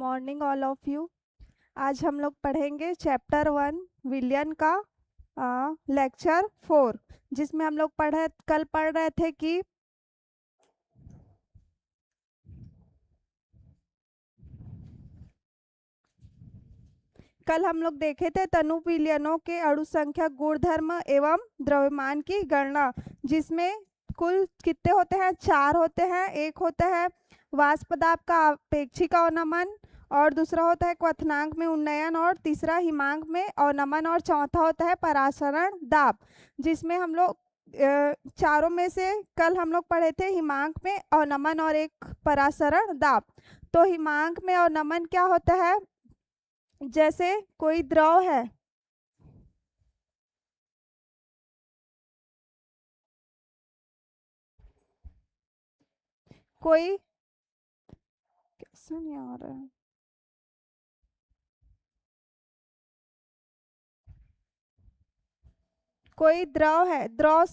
Morning all of you. आज हम लोग पढ़ेंगे चैप्टर 1 विलियन का लेक्चर 4, जिसमें हम लोग कल पढ़ रहे थे कि कल हम लोग देखे थे तनु विलियनों के अणु संख्या गुणधर्म एवं द्रव्यमान की गणना, जिसमें कुल कितने होते हैं? 4 होते हैं। एक होता है वाष्प दाब का अपेक्षिक अवनमन, और दूसरा होता है क्वथनांक में उन्नयन, और तीसरा हिमांक में अवनमन, और चौथा होता है परासरण दाब, जिसमें हम लोग चारों में से कल हम लोग पढ़े थे हिमांक में अवनमन और एक परासरण दाब। तो हिमांक में अवनमन क्या होता है? जैसे कोई द्रव है, कोई कैसे नहीं आ रहा है, कोई द्रव है, द्रव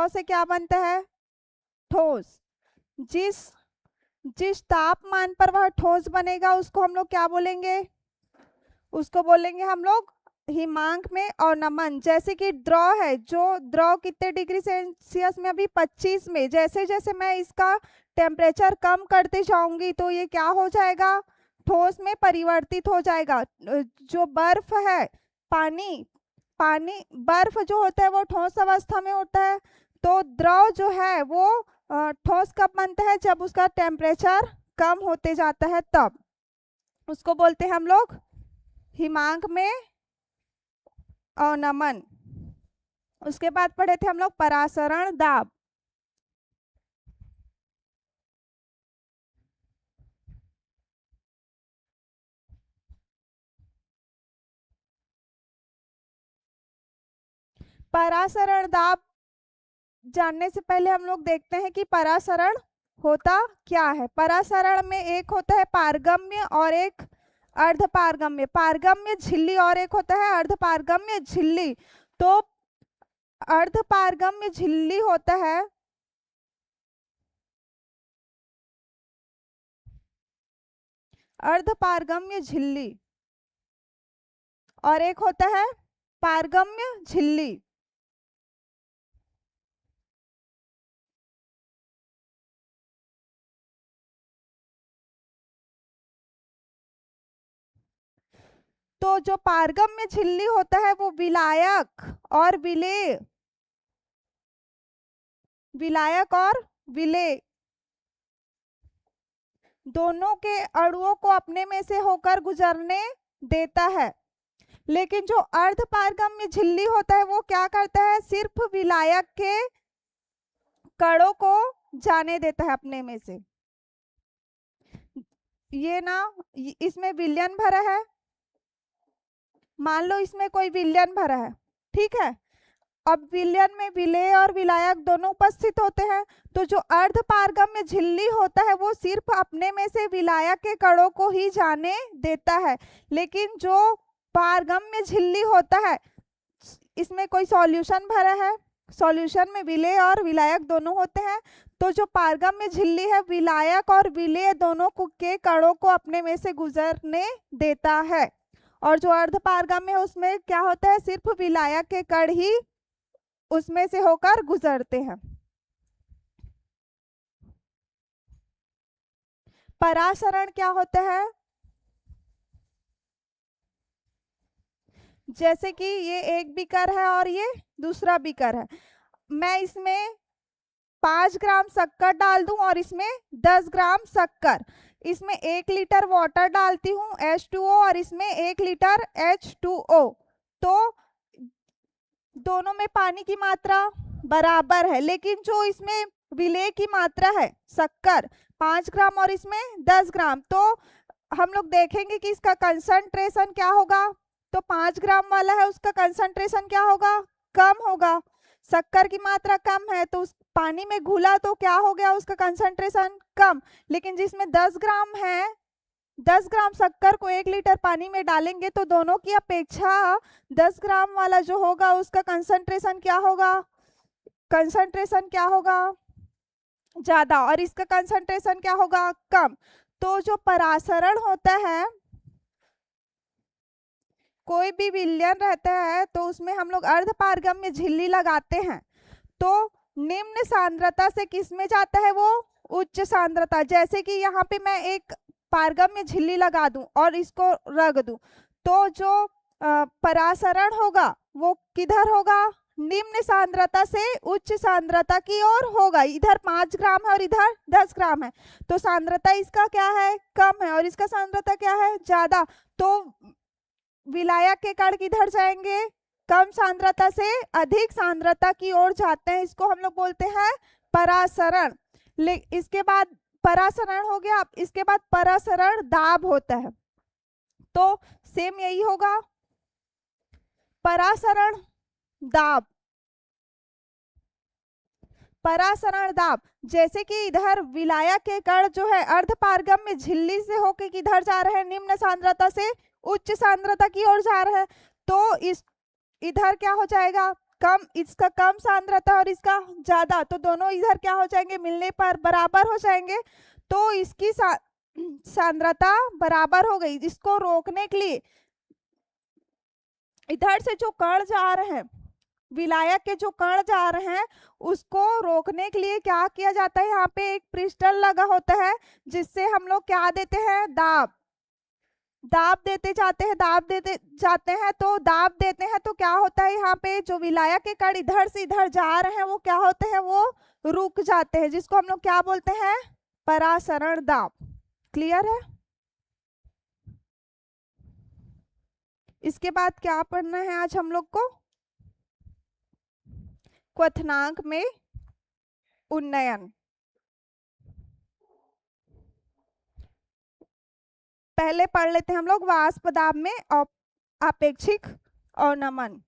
से क्या बनता है? ठोस। जिस जिस तापमान पर वह ठोस बनेगा उसको हम लोग क्या बोलेंगे? उसको बोलेंगे हम लोग हिमांक में अवनमन। जैसे कि द्रव है, जो द्रव कितने डिग्री सेल्सियस में? अभी 25 में। जैसे जैसे मैं इसका टेम्परेचर कम करते जाऊंगी तो ये क्या हो जाएगा? ठोस में परिवर्तित हो जाएगा। जो बर्फ है, पानी पानी बर्फ जो होता है वो ठोस अवस्था में होता है। तो द्रव जो है वो ठोस कब बनता है? जब उसका टेम्परेचर कम होते जाता है, तब उसको बोलते हैं हम लोग हिमांक में अवनमन। उसके बाद पढ़े थे हम लोग परासरण दाब। परासरण दाब जानने से पहले हम लोग देखते हैं कि परासरण होता क्या है। परासरण में एक होता है पारगम्य और एक अर्धपारगम्य। पारगम्य झिल्ली और एक होता है अर्धपारगम्य झिल्ली। तो अर्धपारगम्य झिल्ली होता है अर्धपारगम्य झिल्ली, और एक होता है पारगम्य झिल्ली। तो जो पारगम्य झिल्ली होता है वो विलायक और विलेय दोनों के अणुओं को अपने में से होकर गुजरने देता है। लेकिन जो अर्धपारगम्य झिल्ली होता है वो क्या करता है? सिर्फ विलायक के कणों को जाने देता है अपने में से। ये ना, इसमें विलयन भरा है, मान लो इसमें कोई विलयन भरा है, ठीक है। अब विलयन में विलेय और विलायक दोनों उपस्थित होते हैं। तो जो अर्धपारगम्य झिल्ली होता है वो सिर्फ अपने में से विलायक के कणों को ही जाने देता है। लेकिन जो पारगम्य झिल्ली होता है, इसमें कोई सॉल्यूशन भरा है, सॉल्यूशन में विलेय और विलायक दोनों होते हैं। तो जो पारगम्य झिल्ली है, विलायक और विलेय दोनों के कणों को अपने में से गुजरने देता है। और जो अर्धपारगम्य है उसमें क्या होता है? सिर्फ विलायक के कण ही उसमें से होकर गुजरते हैं। परासरण क्या होता है? जैसे कि ये एक बीकर है और ये दूसरा बीकर है। मैं इसमें 5 ग्राम शक्कर डाल दूं और इसमें 10 ग्राम शक्कर। इसमें 1 लीटर वाटर डालती हूँ H2O, और इसमें 1 लीटर H2O। तो दोनों में पानी की मात्रा बराबर है, लेकिन जो इसमें विलेय की मात्रा है शक्कर 5 ग्राम और इसमें 10 ग्राम, तो हम लोग देखेंगे कि इसका कंसंट्रेशन क्या होगा। तो 5 ग्राम वाला है, उसका कंसंट्रेशन क्या होगा? कम होगा। शक्कर की मात्रा कम है तो उस पानी में घुला तो क्या हो गया? उसका कंसंट्रेशन कम। लेकिन जिसमें 10 ग्राम है, 10 ग्राम शक्कर को 1 लीटर पानी में डालेंगे तो दोनों की अपेक्षा 10 ग्राम वाला जो होगा उसका कंसंट्रेशन क्या होगा? ज्यादा, और इसका कंसंट्रेशन क्या होगा, कम। तो जो परासरण होता है, कोई भी विलयन रहता है तो उसमें हम लोग अर्ध पारगम्य झिल्ली लगाते हैं। तो निम्न सांद्रता से किस में जाता है, वो उच्च सांद्रता। जैसे कि यहाँ पे मैं एक पारगम्य झिल्ली लगा दूं और इसको रख दूं, तो जो परासरण होगा वो किधर होगा, निम्न सांद्रता से उच्च सांद्रता की ओर होगा। इधर 5 ग्राम है और इधर 10 ग्राम है, तो सांद्रता इसका क्या है, कम है, और इसका सांद्रता क्या है, ज्यादा। तो विलायक के कण किधर जाएंगे, कम सांद्रता से अधिक सांद्रता की ओर जाते हैं। इसको हम लोग बोलते हैं परासरण। इसके बाद परासरण हो गया, इसके बाद परासरण दाब होता है। तो सेम यही होगा, परासरण दाब। परासरण दाब, जैसे कि इधर विलायक के कण जो है अर्ध पारगम्य झिल्ली से होकर किधर जा रहे हैं, निम्न सांद्रता से उच्च सांद्रता की ओर जा रहे हैं। तो इस इधर क्या हो जाएगा, कम, इसका कम सांद्रता और इसका ज्यादा, तो दोनों इधर क्या हो जाएंगे, मिलने पर बराबर हो जाएंगे। तो इसकी सांद्रता बराबर हो गई। इसको रोकने के लिए इधर से जो कण जा रहे हैं, विलायक के जो कण जा रहे हैं, उसको रोकने के लिए क्या किया जाता है, यहाँ पे एक क्रिस्टल लगा होता है जिससे हम लोग क्या देते हैं, दाब। दाब देते जाते हैं, दाब देते जाते हैं, तो दाब देते हैं तो क्या होता है, यहाँ पे जो विलायक के कण इधर से इधर जा रहे हैं वो क्या होते हैं, वो रुक जाते हैं, जिसको हम लोग क्या बोलते हैं, परासरण दाब। क्लियर है। इसके बाद क्या पढ़ना है आज हम लोग को, क्वथनांक में उन्नयन। पहले पढ़ लेते हैं हम लोग वाष्प दाब में आपेक्षिक अवनमन।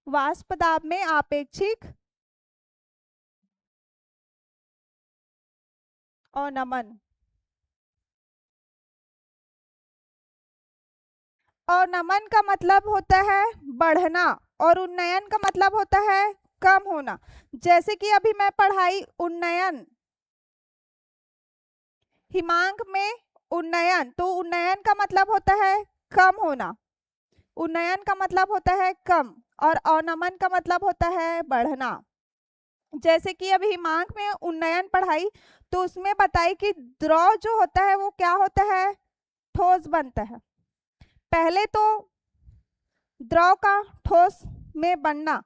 वाष्प दाब में आपेक्षिक अवनमन। अवनमन का मतलब होता है बढ़ना और उन्नयन का मतलब होता है कम होना। जैसे कि अभी मैं पढ़ाई उन्नयन, हिमांक में उन्नयन, तो उन्नयन का मतलब होता है कम होना, उन्नयन का मतलब होता है कम, और अवनमन का मतलब होता है बढ़ना। जैसे कि अभी हिमांक में उन्नयन पढ़ाई, तो उसमें बताई कि द्रव जो होता है वो क्या होता है, ठोस बनता है। पहले तो द्रव का ठोस में बनना,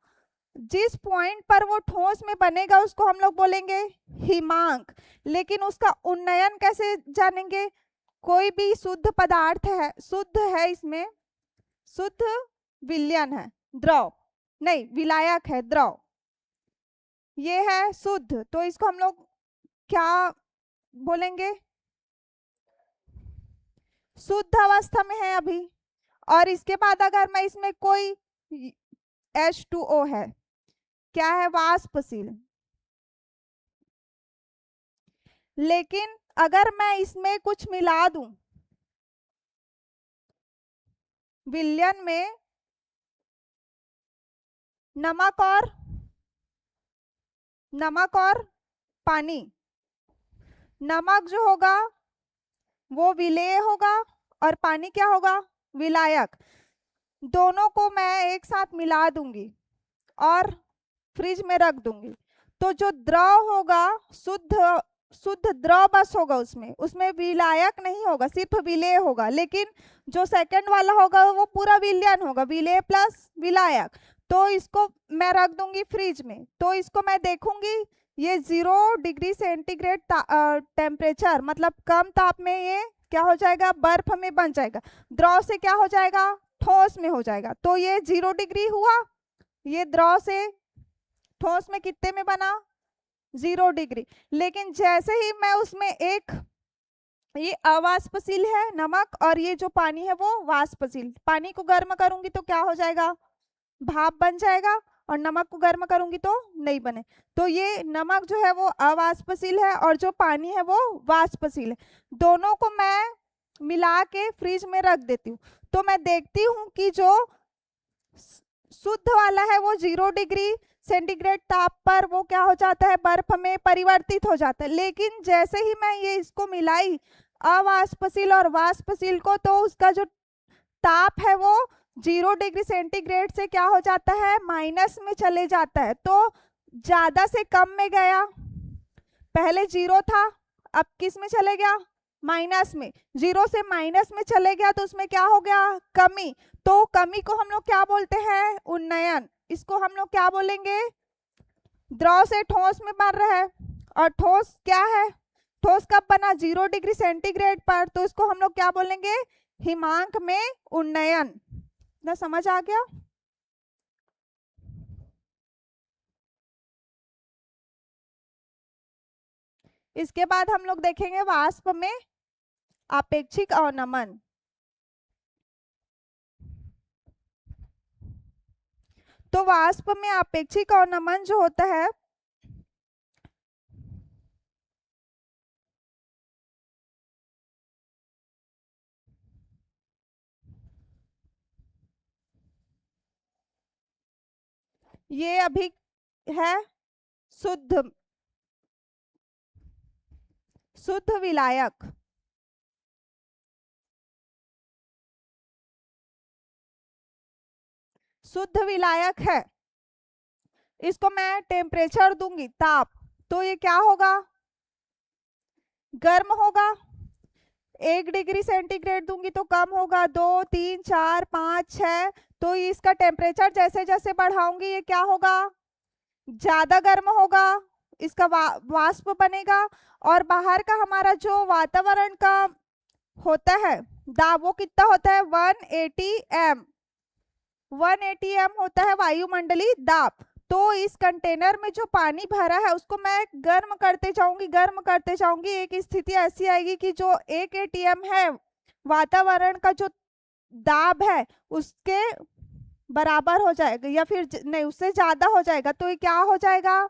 जिस पॉइंट पर वो ठोस में बनेगा उसको हम लोग बोलेंगे हिमांक। लेकिन उसका उन्नयन कैसे जानेंगे, कोई भी शुद्ध पदार्थ है, शुद्ध है, इसमें शुद्ध विलयन है, द्रव नहीं, विलायक है, द्रव, ये है शुद्ध, तो इसको हम लोग क्या बोलेंगे, शुद्ध अवस्था में है अभी। और इसके बाद अगर मैं इसमें कोई H2O है, क्या है, वाष्पशील। लेकिन अगर मैं इसमें कुछ मिला दूं, विलयन में नमक और पानी, नमक जो होगा वो विलेय होगा और पानी क्या होगा, विलायक। दोनों को मैं एक साथ मिला दूंगी और फ्रिज में रख दूंगी, तो जो द्रव होगा शुद्ध शुद्ध द्रव बस होगा, उसमें विलायक नहीं होगा, सिर्फ विलेय होगा। लेकिन जो सेकंड वाला होगा वो पूरा विलयन होगा, विलेय प्लस विलायक। तो इसको मैं रख दूंगी फ्रिज में, तो इसको मैं देखूंगी, ये 0 डिग्री सेंटीग्रेड टेम्परेचर, मतलब कम ताप में ये क्या हो जाएगा, बर्फ में बन जाएगा, द्रव से क्या हो जाएगा, ठोस में हो जाएगा। तो ये 0 डिग्री हुआ, ये द्रव से ठोस में कितने में बना, 0 डिग्री। लेकिन जैसे ही मैं उसमें एक, ये अवाष्पशील है नमक, और ये जो पानी है वो वाष्पशील, पानी को गर्म करूंगी तो क्या हो जाएगा, भाप बन जाएगा, और नमक को गर्म करूंगी तो नहीं बने। तो ये नमक जो है वो अवाष्पशील है और जो पानी है वो वाष्पशील है। दोनों को मैं मिला के फ्रिज में रख देती हूँ। तो मैं देखती हूँ कि जो शुद्ध वाला है वो 0 डिग्री सेंटीग्रेड ताप पर वो क्या हो जाता है, बर्फ में परिवर्तित हो जाता है। लेकिन जैसे ही मैं ये इसको मिलाई अवाष्पशील और वाष्पशील को, तो उसका जो ताप है वो 0 डिग्री सेंटीग्रेड से क्या हो जाता है, माइनस में चले जाता है। तो ज्यादा से कम में गया, पहले 0 था अब किस में चले गया, माइनस में। 0 से माइनस में चले गया तो उसमें क्या हो गया, कमी। तो कमी को हम लोग क्या बोलते हैं, उन्नयन। इसको हम लोग क्या बोलेंगे, द्रव से ठोस में बन रहा है और ठोस क्या है, ठोस कब बना, 0 डिग्री सेंटीग्रेड पर। तो इसको हम लोग क्या बोलेंगे, हिमांक में उन्नयन। ना समझ आ गया। इसके बाद हम लोग देखेंगे वाष्प में आपेक्षिक अवनमन। तो वाष्प में आपेक्षिक अवनमन जो होता है, ये अभी है शुद्ध शुद्ध विलायक। शुद्ध विलायक है, इसको मैं टेम्परेचर दूंगी, ताप, तो ये क्या होगा, गर्म होगा। 1 डिग्री सेंटीग्रेड दूंगी तो कम होगा, 2 3 4 5 6। तो इसका टेम्परेचर जैसे जैसे बढ़ाऊंगी ये क्या होगा, ज्यादा गर्म होगा, इसका वाष्प बनेगा। और बाहर का हमारा जो वातावरण का होता है दाब, वो कितना होता है, 180 एम। 180 एम होता है वायुमंडलीय दाब। तो इस कंटेनर में जो पानी भरा है उसको मैं गर्म करते जाऊंगी, गर्म करते जाऊंगी। एक स्थिति ऐसी आएगी कि जो 1 एटीएम है वातावरण का जो दाब है उसके बराबर हो जाएगा, या फिर नहीं उससे ज्यादा हो जाएगा। तो ये क्या हो जाएगा,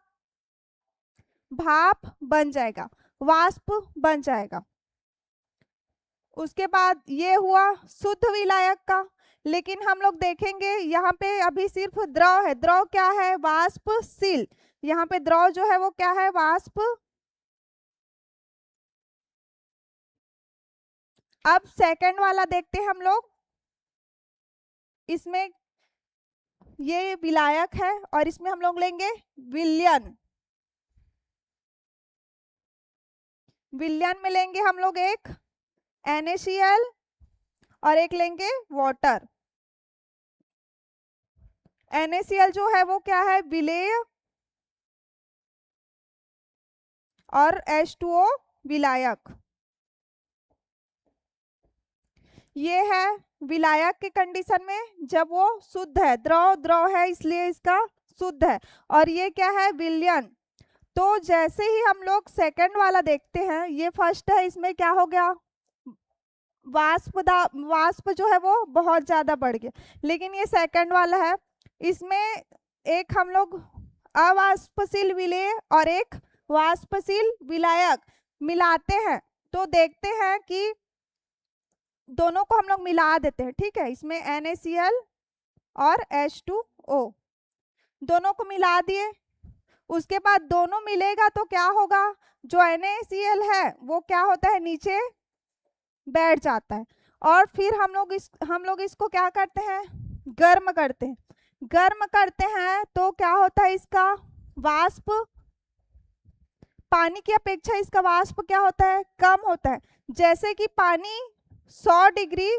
भाप बन जाएगा, वाष्प बन जाएगा। उसके बाद ये हुआ शुद्ध विलायक का। लेकिन हम लोग देखेंगे यहाँ पे अभी सिर्फ द्रव है। द्रव क्या है, वाष्पशील। यहाँ पे द्रव जो है वो क्या है, वाष्प। अब सेकंड वाला देखते हैं हम लोग। इसमें ये विलायक है और इसमें हम लोग लेंगे विलयन। विलयन में लेंगे हम लोग एक NaCl और एक लेंगे वाटर। NaCl जो है वो क्या है, विलेय, और H2O विलायक। ये है विलायक के कंडीशन में जब वो शुद्ध है, द्रव द्रव है इसलिए इसका शुद्ध है। और ये क्या है, विलयन। तो जैसे ही हम लोग सेकंड वाला देखते हैं, ये फर्स्ट है, इसमें क्या हो गया, वाष्प जो है वो बहुत ज्यादा बढ़ गया। लेकिन ये सेकंड वाला है, इसमें एक हम लोग अवाष्पशील विलेय और एक वाष्पशील विलायक मिलाते हैं। तो देखते हैं कि दोनों को हम लोग मिला देते हैं, ठीक है। इसमें NaCl और H2O दोनों को मिला दिए। उसके बाद दोनों मिलेगा तो क्या होगा, जो NaCl है वो क्या होता है, नीचे बैठ जाता है। और फिर हम लोग इसको क्या करते हैं, गर्म करते हैं। गर्म करते हैं तो क्या होता है, इसका वाष्प पानी की अपेक्षा इसका वाष्प क्या होता है, कम होता है। जैसे कि पानी 100 डिग्री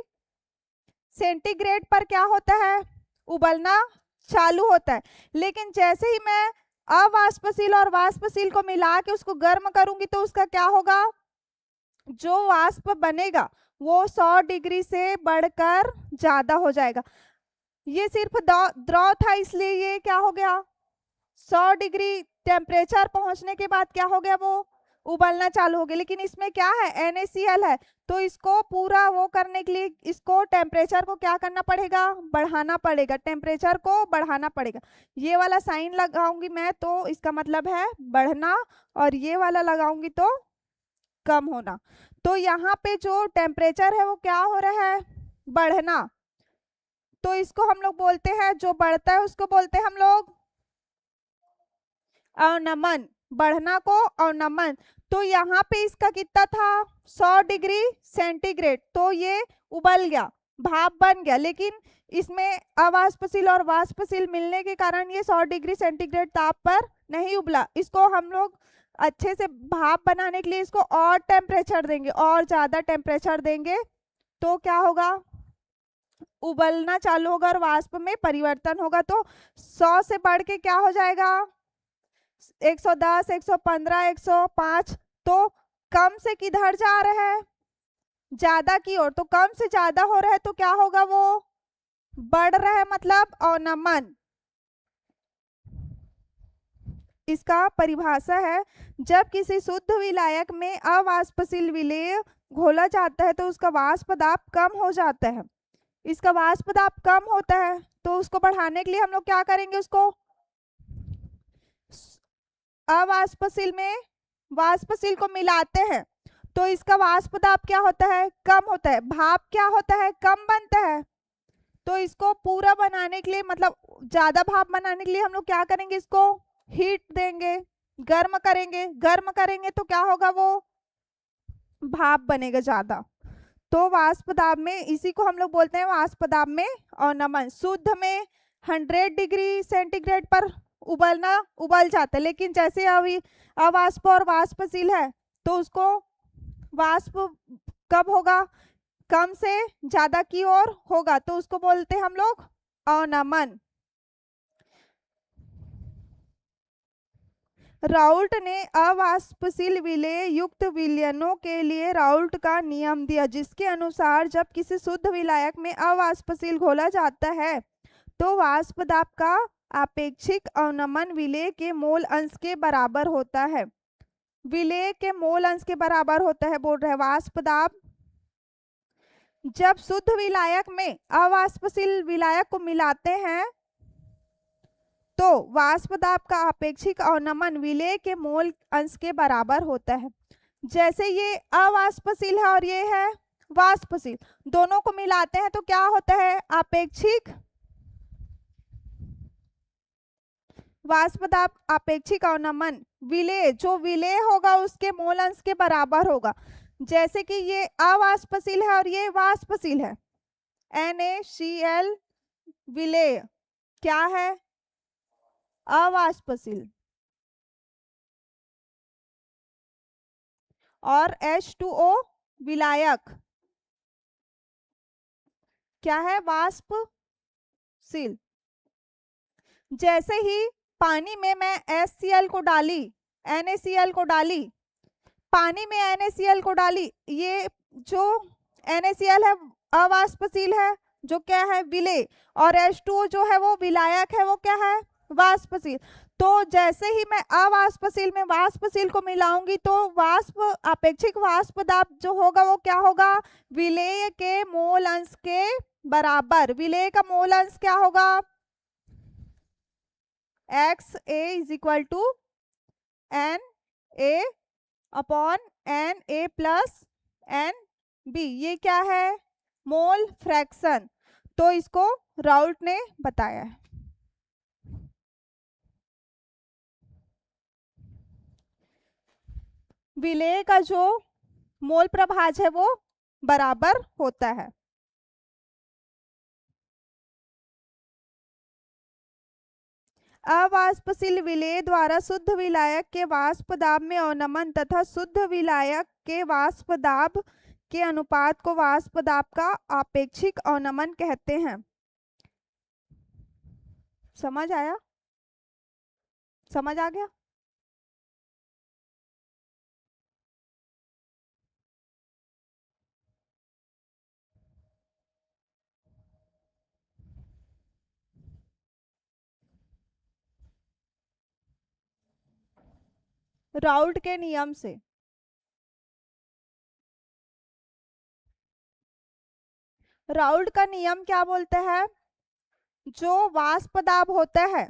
सेंटीग्रेड पर क्या होता है, उबलना चालू होता है। लेकिन जैसे ही मैं अवाष्पशील और वाष्पशील को मिला के उसको गर्म करूंगी तो उसका क्या होगा, जो वाष्प बनेगा वो 100 डिग्री से बढ़कर ज्यादा हो जाएगा। ये सिर्फ द्रव था इसलिए ये क्या हो गया, 100 डिग्री टेम्परेचर पहुंचने के बाद क्या हो गया, वो उबलना चालू हो गया। लेकिन इसमें क्या है, NaCl है, तो इसको पूरा वो करने के लिए इसको टेम्परेचर को क्या करना पड़ेगा, बढ़ाना पड़ेगा, टेम्परेचर को बढ़ाना पड़ेगा। ये वाला साइन लगाऊंगी मैं तो इसका मतलब है बढ़ना, और ये वाला लगाऊंगी तो कम होना। तो यहाँ पे जो टेम्परेचर है वो क्या हो रहा है, बढ़ना। तो इसको हम लोग बोलते हैं, जो बढ़ता है उसको बोलते हैं हम लोग अवनमन, बढ़ना को अवनमन। तो यहाँ पे इसका कितना था, 100 डिग्री सेंटीग्रेड, तो ये उबल गया, भाप बन गया। लेकिन इसमें अवाष्पशील और वाष्पशील मिलने के कारण ये 100 डिग्री सेंटीग्रेड ताप पर नहीं उबला। इसको हम लोग अच्छे से भाप बनाने के लिए इसको और टेम्परेचर देंगे, और ज्यादा टेम्परेचर देंगे, तो क्या होगा, उबलना चालू होगा और वाष्प में परिवर्तन होगा। तो 100 से बढ़ के क्या हो जाएगा, 110, 115, 105। तो कम से किधर जा रहा है, ज्यादा की ओर। तो कम से ज्यादा हो रहा है तो क्या होगा, वो बढ़ रहा है, मतलब अवनमन। इसका परिभाषा है, जब किसी शुद्ध विलायक में अवाष्पशील विलेय घोला जाता है तो उसका वाष्प दाब कम हो जाता है। इसका वाष्प दाब कम होता है, तो उसको बढ़ाने के लिए हम लोग क्या करेंगे, उसको अवाष्पशील में वाष्पशील को मिलाते हैं, तो इसका वाष्प दाब क्या होता है, कम होता है, भाप क्या होता है, कम बनता है। तो इसको पूरा बनाने के लिए, मतलब ज्यादा भाप बनाने के लिए हम लोग क्या करेंगे, इसको हीट देंगे, गर्म करेंगे। गर्म करेंगे तो क्या होगा, वो भाप बनेगा ज्यादा। तो वाष्प दाब में इसी को हम लोग बोलते हैं वाष्प दाब में अवनमन। शुद्ध में 100 डिग्री सेंटीग्रेड पर उबलना उबल जाता है, लेकिन जैसे अभी अवाष्प और वाष्पशील है तो उसको वाष्प कब होगा, कम से ज्यादा की ओर होगा, तो उसको बोलते हैं हम लोग अवनमन। राउल्ट ने अवाष्पशील विलेय युक्त विलयनों के लिए राउल्ट का नियम दिया, जिसके अनुसार जब किसी शुद्ध विलायक में अवाष्पशील घोला जाता है तो वाष्प दाब का आपेक्षिक अवनमन विलेय के मोल अंश के बराबर होता है। विलेय के मोल अंश के बराबर होता है बोल रहे, वाष्प दाब जब शुद्ध विलायक में अवाष्पशील विलायक को मिलाते हैं तो वाष्प दाब का आपेक्षिक अवनमन विलेय के मोल अंश के बराबर होता है। जैसे ये अवाष्पशील है और ये है वाष्पशील, दोनों को मिलाते हैं तो क्या होता है, आपेक्षिक वाष्प दाब आपेक्षिक अवनमन विलेय, जो विलेय होगा उसके मोल अंश के बराबर होगा। जैसे कि ये अवाष्पशील है और ये वाष्पशील है, NaCl विलेय क्या है, अवाष्पशील, और H2O विलायक क्या है, वाष्पशील। जैसे ही पानी में मैं HCl को डाली, NaCl को डाली, पानी में NaCl को डाली, ये जो NaCl है अवाष्पशील है, जो क्या है, विलेय, और H2O जो है वो विलायक है, वो क्या है, वाष्पशील। तो जैसे ही मैं अवाष्पशील में वाष्पशील को मिलाऊंगी तो वाष्प आपेक्षिक वाष्प दाब जो होगा वो क्या होगा, विलेय के मोल अंश के बराबर। विलेय का मोल अंश क्या होगा, XA is equal to NA upon NA plus NB। ये क्या है, मोल फ्रैक्शन। तो इसको राउल्ट ने बताया है। विलेय का जो मोल प्रभाज है वो बराबर होता है। अवाष्पशील विलेय द्वारा शुद्ध विलायक के वाष्प दाब में अवनमन तथा शुद्ध विलायक के वाष्प दाब के अनुपात को वाष्प दाब का आपेक्षिक अवनमन कहते हैं। समझ आया, समझ आ गया। राउल्ट के नियम से राउल्ट का नियम क्या बोलते हैं? जो वाष्प दाब होता है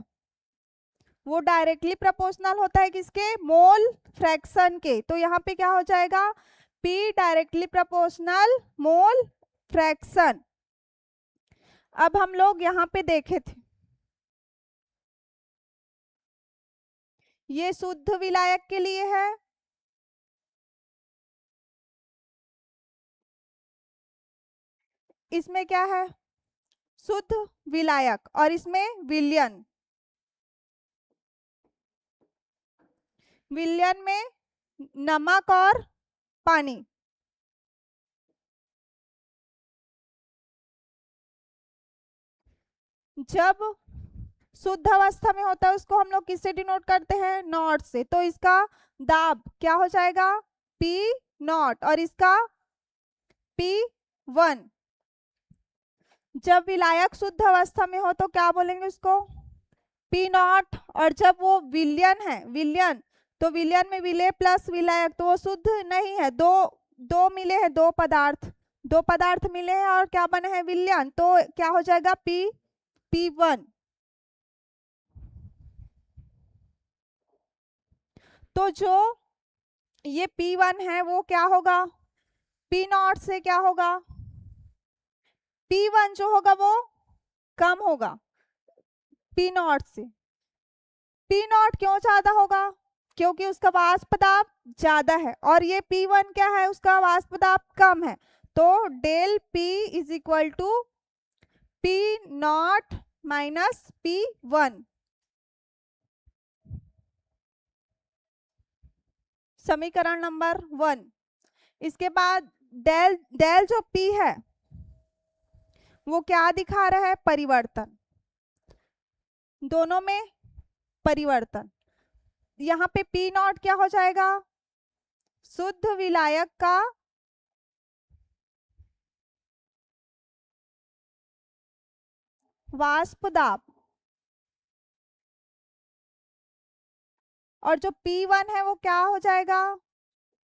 वो डायरेक्टली प्रोपोर्शनल होता है किसके? मोल फ्रैक्शन के। तो यहाँ पे क्या हो जाएगा? P directly proportional mole fraction. अब हम लोग यहाँ पे देखे थे, ये शुद्ध विलायक के लिए है, इसमें क्या है? शुद्ध विलायक, और इसमें विलयन। विलयन में नमक और पानी। जब शुद्ध अवस्था में होता है उसको हम लोग किससे डिनोट करते हैं? नॉट से। तो इसका दाब क्या हो जाएगा? P नॉट, और इसका P1। जब विलायक शुद्ध अवस्था में हो तो क्या बोलेंगे उसको? P not. और जब वो विलयन है, विलयन, तो विलयन में विलय प्लस विलायक, तो वो शुद्ध नहीं है। दो दो मिले हैं, दो पदार्थ मिले हैं और क्या बने हैं? विलयन। तो क्या हो जाएगा? P1। तो जो ये P1 है वो क्या होगा? P नॉट से क्या होगा? P1 जो होगा वो कम होगा P नॉट से। P नॉट क्यों ज्यादा होगा? क्योंकि उसका वाष्प दाब ज्यादा है, और ये P1 क्या है? उसका वाष्प दाब कम है। तो del P is equal to P not minus P1। समीकरण नंबर 1। इसके बाद डेल डेल जो P है वो क्या दिखा रहा है? परिवर्तन, दोनों में परिवर्तन। यहाँ पे P नॉट क्या हो जाएगा? शुद्ध विलायक का वाष्प दाब, और जो P1 है वो क्या हो जाएगा?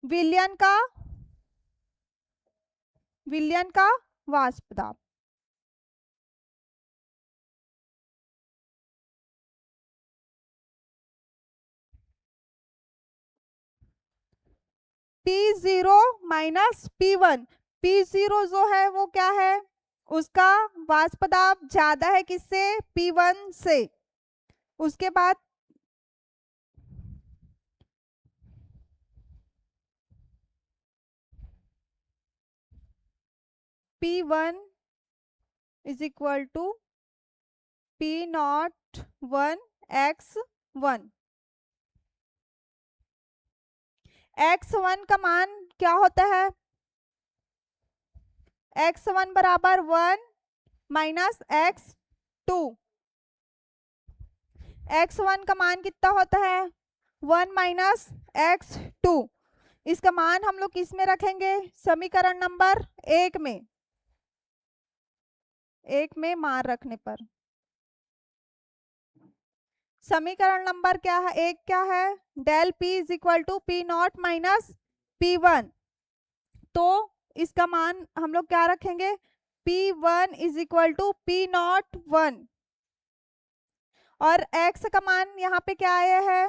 विलयन का वाष्प दाब। P0 minus P1। P0 जो है वो क्या है? उसका वाष्प दाब ज्यादा है किससे? P1 से। उसके बाद P1 is equal to P naught 1 x1। x1 का मान क्या होता है? x1 बराबर 1 माइनस x2। x1 का मान कितना होता है? 1 माइनस x2। इसका मान हम लोग किस में रखेंगे? समीकरण नंबर 1 में। 1 में मान रखने पर समीकरण नंबर क्या है? 1 क्या है? Del P is equal to P not minus P1। तो इसका मान हम लोग क्या रखेंगे? P1 is equal to P naught 1, और x का मान यहाँ पे क्या आया है?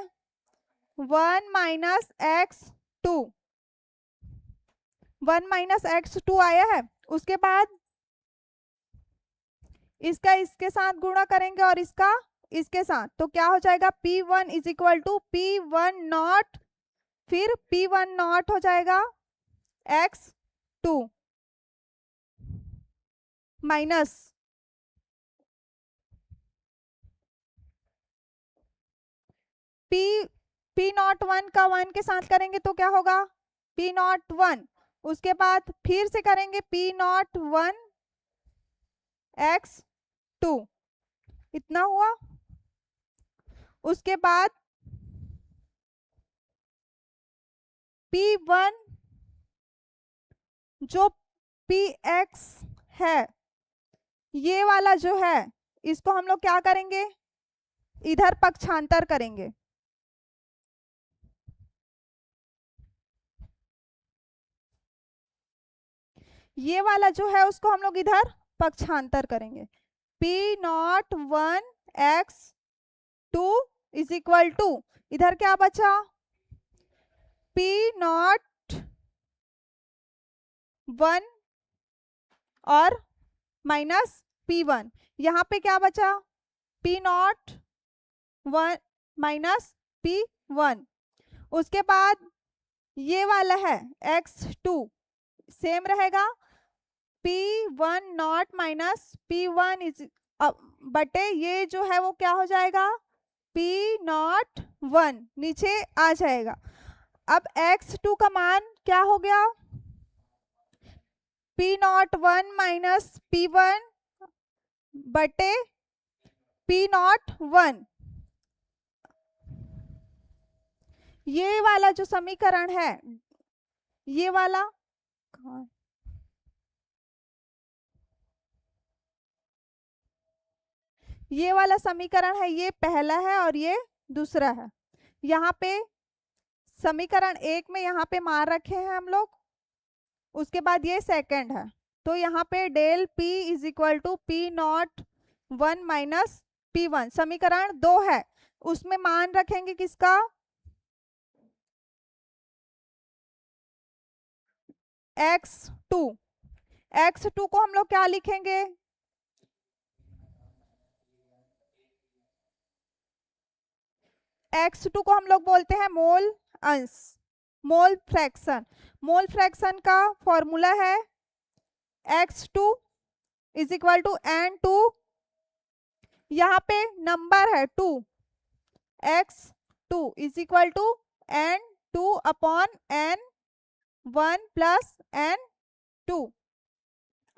1 माइनस x2। 1 माइनस x2 आया है। उसके बाद इसका इसके साथ गुणा करेंगे और इसका इसके साथ, तो क्या हो जाएगा? P1 is equal to P1 not, फिर P1 नॉट हो जाएगा x2 माइनस P नॉट 1 का 1 के साथ करेंगे तो क्या होगा? P naught 1। उसके बाद फिर से करेंगे P नॉट 1 x2, इतना हुआ। उसके बाद P1 जो Px है, ये वाला जो है, इसको हम लोग क्या करेंगे? इधर पक्षांतर करेंगे। ये वाला जो है उसको हम लोग इधर पक्षांतर करेंगे। P naught one X two is equal to, इधर क्या बचा, पी नॉट वन और माइनस पी वन, यहाँ पे क्या बचा, P naught one minus P one. उसके बाद ये वाला है एक्स टू, सेम रहेगा, P one naught minus P one is बटे ये जो है वो क्या हो जाएगा, पी नॉट वन नीचे आ जाएगा। अब एक्स टू का मान क्या हो गया, P naught one minus P one बटे पी नॉट वन। ये वाला जो समीकरण है, ये वाला ये वाला समीकरण है, ये पहला है और ये दूसरा है। यहाँ पे समीकरण एक में यहाँ पे मान रखे हैं हम लोग, उसके बाद ये सेकंड है, तो यहाँ पे del p is equal to P naught one minus P one. समीकरण दो है, उसमें मान रखेंगे किसका, एक्स टू। एक्स टू को हम लोग क्या लिखेंगे, एक्स टू को हम लोग बोलते हैं मोल अंश, मोल फ्रैक्शन। मोल फ्रैक्शन का फॉर्मूला है X two is equal to N two, यहाँ पे नंबर है two, X two is equal to N two upon N one plus N two.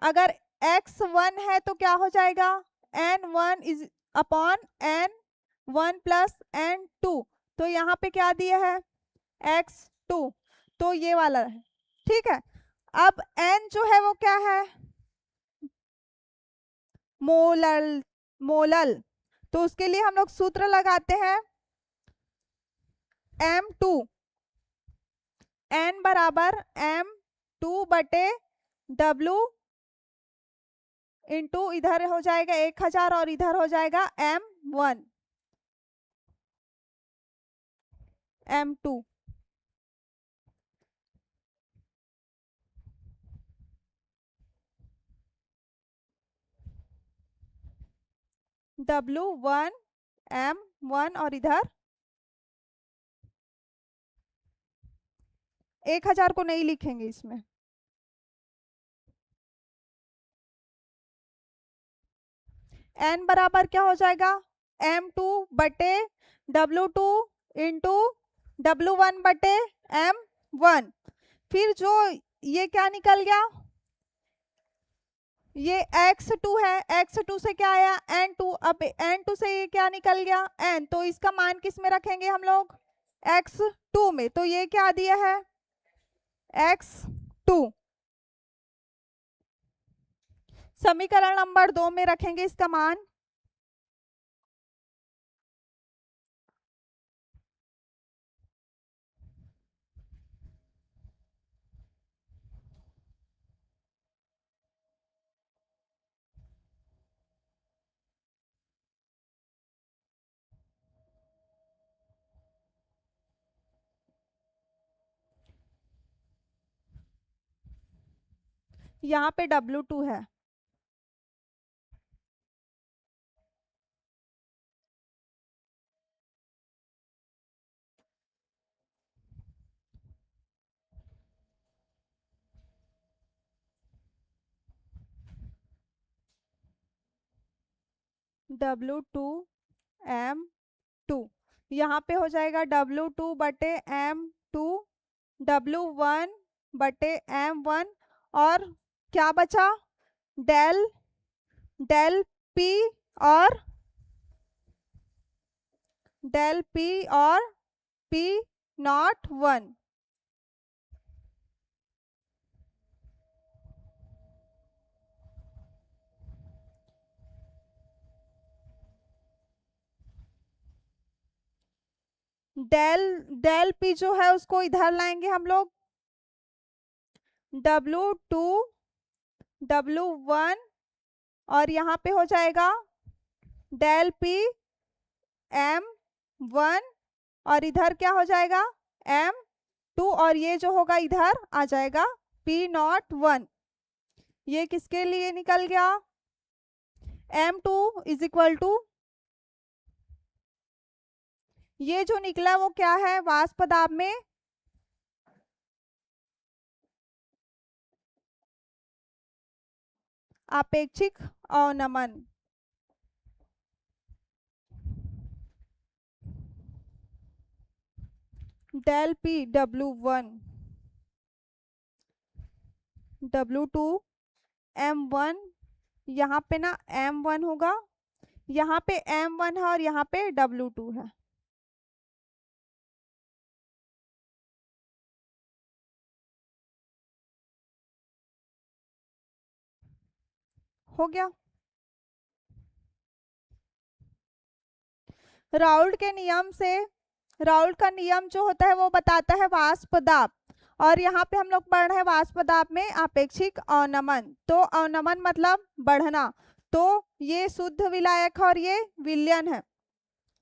अगर एक्स वन है तो क्या हो जाएगा, N one is upon N one plus N two, तो यहाँ पे क्या दिया है एक्स टू, तो ये वाला है, ठीक है। अब एन जो है वो क्या है, मोलल, मोलल, तो उसके लिए हम लोग सूत्र लगाते हैं एम टू, एन बराबर एम टू बटे डब्लू इंटू इधर हो जाएगा 1000 और इधर हो जाएगा M one M two. W one M one और इधर 1000 को नहीं लिखेंगे इसमें, एन बराबर क्या हो जाएगा एम टू बटे W two into W one बटे एम वन। फिर जो ये क्या निकल गया, ये x2 है, x2 से क्या आया n2, अब n2 से ये क्या निकल गया n, तो इसका मान किस में रखेंगे हम लोग x2 में, तो ये क्या दिया है x2, समीकरण नंबर 2 में रखेंगे इसका मान, यहाँ पे W2 है, W2 M2, यहाँ पे हो जाएगा W2 बटे M2, W1 बटे M1 और क्या बचा डेल डेल P और डेल P और P naught one. Del del P जो है उसको इधर लाएंगे हम लोग, W2 W1 और यहाँ पे हो जाएगा डेल P M1 और इधर क्या हो जाएगा M2 और ये जो होगा इधर आ जाएगा P01। ये किसके लिए निकल गया? M2 इज इक्वल टू, ये जो निकला वो क्या है? वाष्प दाब में आपेक्षिक अवनमन। Del P W1 W2 M1, यहाँ पे ना M1 होगा, यहाँ पे M1 है और यहाँ पे W2 है। हो गया। राउल्ट के नियम से, राउल्ट का नियम जो होता है वो बताता है वाष्प दाब, और यहाँ पे हम लोग पढ़ रहे हैं वाष्प दाब में आपेक्षिक अवनमन। तो अवनमन मतलब बढ़ना, तो ये शुद्ध विलायक और ये विलयन है।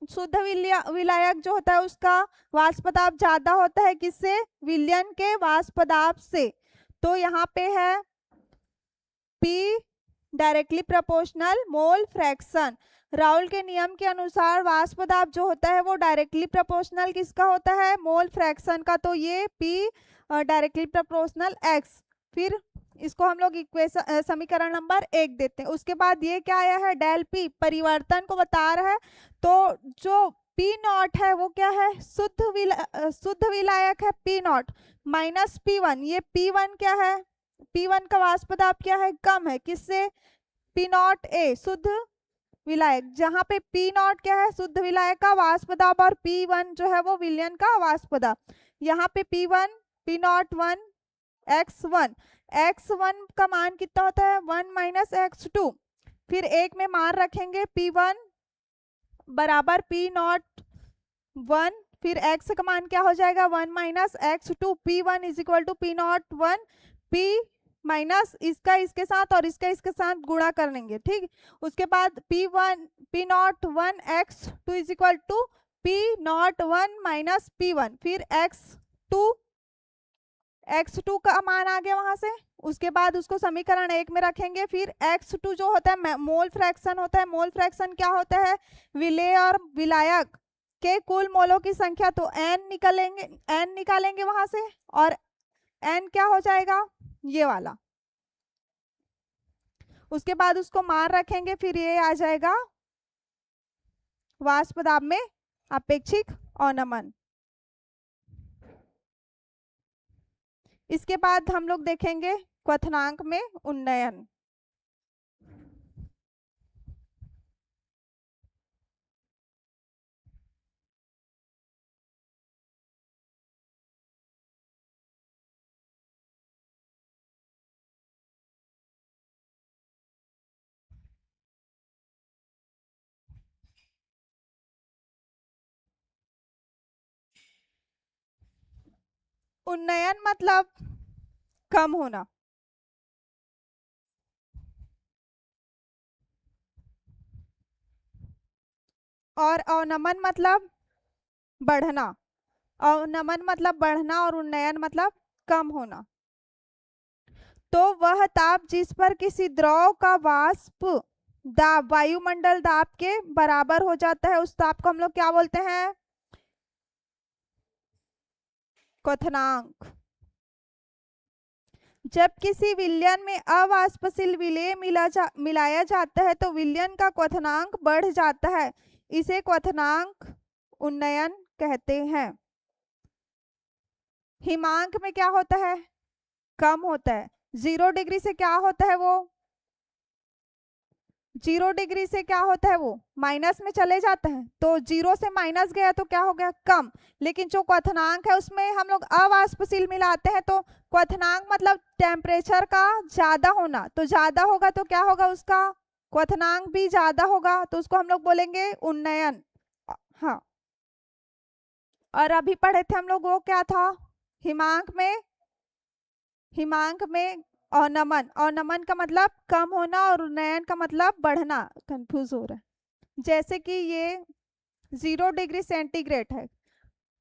शुद्ध विलायक जो होता है उसका वाष्प दाब ज्यादा होता है किससे? विलयन के वाष्प दाब से। तो यहाँ पे है P directly proportional mole fraction. Raul के नियम के अनुसार वाष्प दाब जो होता है वो डायरेक्टली प्रोपोर्शनल किसका होता है? मोल फ्रैक्शन का। तो ये P डायरेक्टली प्रोपोर्शनल X, फिर इसको हम लोग इक्वेशन समीकरण नंबर 1 देते हैं। उसके बाद ये क्या आया है? डेल P परिवर्तन को बता रहा है। तो जो P0 है वो क्या है? शुद्ध विलायक है P0 माइनस P1। ये P1 क्या है? P1 का वाष्प दाब क्या है? कम है किससे? P0 A शुद्ध विलायक, जहाँ पे P0 क्या है? शुद्ध विलायक का वाष्प दाब और P1 जो है वो विलयन का वाष्प दाब। यहाँ पे P1 P01 X1, X1 का मान कितना होता है? 1 माइनस X2। फिर एक में मान रखेंगे P1 बराबर P01, फिर X का मान क्या हो जाएगा? 1 minus X2। P1 is equal to P01 P minus इसका इसके साथ और इसका इसके साथ गुणा कर लेंगे, ठीक। उसके बाद P01 X2 is equal to P01 minus P1, फिर X2 का मान आ गया वहां से। उसके बाद उसको समीकरण 1 में रखेंगे। फिर X2 जो होता है मोल फ्रैक्शन होता है। मोल फ्रैक्शन क्या होता है? विलेय और विलायक के कुल मोलों की संख्या। तो n निकालेंगे वहां से, और n क्या हो जाएगा? ये वाला। उसके बाद उसको मान रखेंगे, फिर ये आ जाएगा वाष्प दाब में आपेक्षिक अवनमन। इसके बाद हम लोग देखेंगे क्वथनांक में उन्नयन। उन्नयन मतलब कम होना, और अवनमन मतलब बढ़ना। अवनमन मतलब बढ़ना और उन्नयन मतलब कम होना। तो वह ताप जिस पर किसी द्रव का वाष्प दाब वायुमंडल दाब के बराबर हो जाता है, उस ताप को हम लोग क्या बोलते हैं? क्वथनांक। जब किसी विलयन में अवाष्पशील विलेय मिलाया जाता है तो विलयन का क्वथनांक बढ़ जाता है, इसे क्वथनांक उन्नयन कहते हैं। हिमांक में क्या होता है? कम होता है। 0 डिग्री से क्या होता है? वो 0 डिग्री से क्या होता है? वो माइनस में चले जाता है। तो 0 से माइनस गया तो क्या हो गया? कम। लेकिन जो क्वथनांक है उसमें हम लोग अवाष्पशील मिलाते हैं, तो क्वथनांक मतलब टेम्परेचर का ज्यादा होना। तो ज्यादा होगा तो क्या होगा? उसका क्वथनांक भी ज्यादा होगा, तो उसको हम लोग बोलेंगे उन्नयन। हाँ, और अभी पढ़े थे हम लोग वो क्या था? हिमांक में अवनमन, अवनमन का मतलब कम होना और उन्नयन का मतलब बढ़ना, कंफ्यूज हो रहा है। जैसे कि ये 0 डिग्री सेंटीग्रेड है,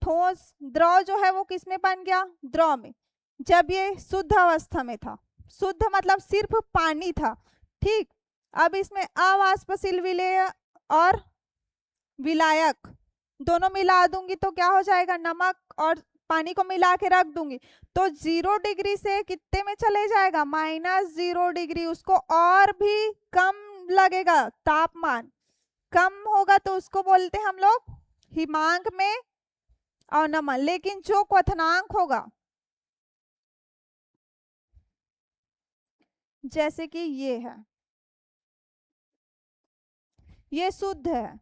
ठोस द्रव जो है वो किस में बन गया, द्रव में, जब ये शुद्ध अवस्था में था। शुद्ध मतलब सिर्फ पानी था, ठीक। अब इसमें अवाष्पशील विलेय और विलायक दोनों मिला दूंगी तो क्या हो जाएगा, नमक और पानी को मिला के रख दूंगी तो 0 डिग्री से कितने में चले जाएगा, -0 डिग्री। उसको और भी कम लगेगा, तापमान कम होगा तो उसको बोलते हैं हम लोग हिमांक में अवनमन। लेकिन जो क्वथनांक होगा, जैसे कि ये है, ये शुद्ध है,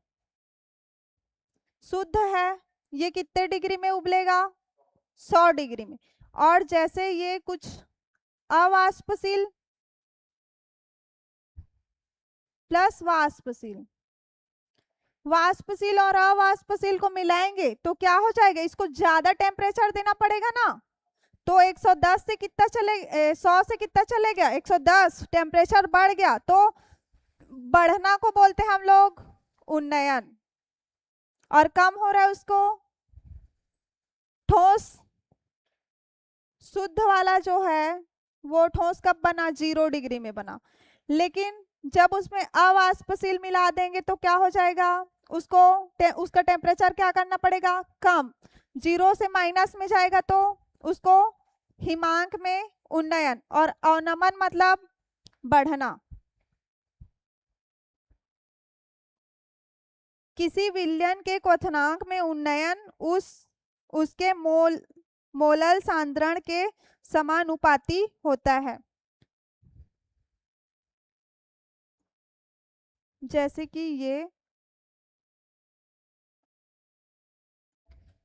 शुद्ध है, ये कितने डिग्री में उबलेगा, 100 डिग्री में। और जैसे ये कुछ अवाष्पशील प्लस वाष्पशील, वाष्पशील और अवाष्पशील को मिलाएंगे तो क्या हो जाएगा, इसको ज्यादा टेम्परेचर देना पड़ेगा ना, तो 110 से कितना चले 100 से कितना चले गया, 110, टेम्परेचर बढ़ गया तो बढ़ना को बोलते हैं हम लोग उन्नयन, और कम हो रहा है उसको ठोस। शुद्ध वाला जो है वो ठोस कब बना, 0 डिग्री में बना। लेकिन जब उसमें अवाष्पशील मिला देंगे तो क्या हो जाएगा, उसको उसका टेम्परेचर क्या करना पड़ेगा, कम, 0 से माइनस में जाएगा तो उसको हिमांक में उन्नयन, और अवनमन मतलब बढ़ना। किसी विलयन के क्वथनांक में उन्नयन उसके मोलल सांद्रण के समानुपाती होता है। जैसे कि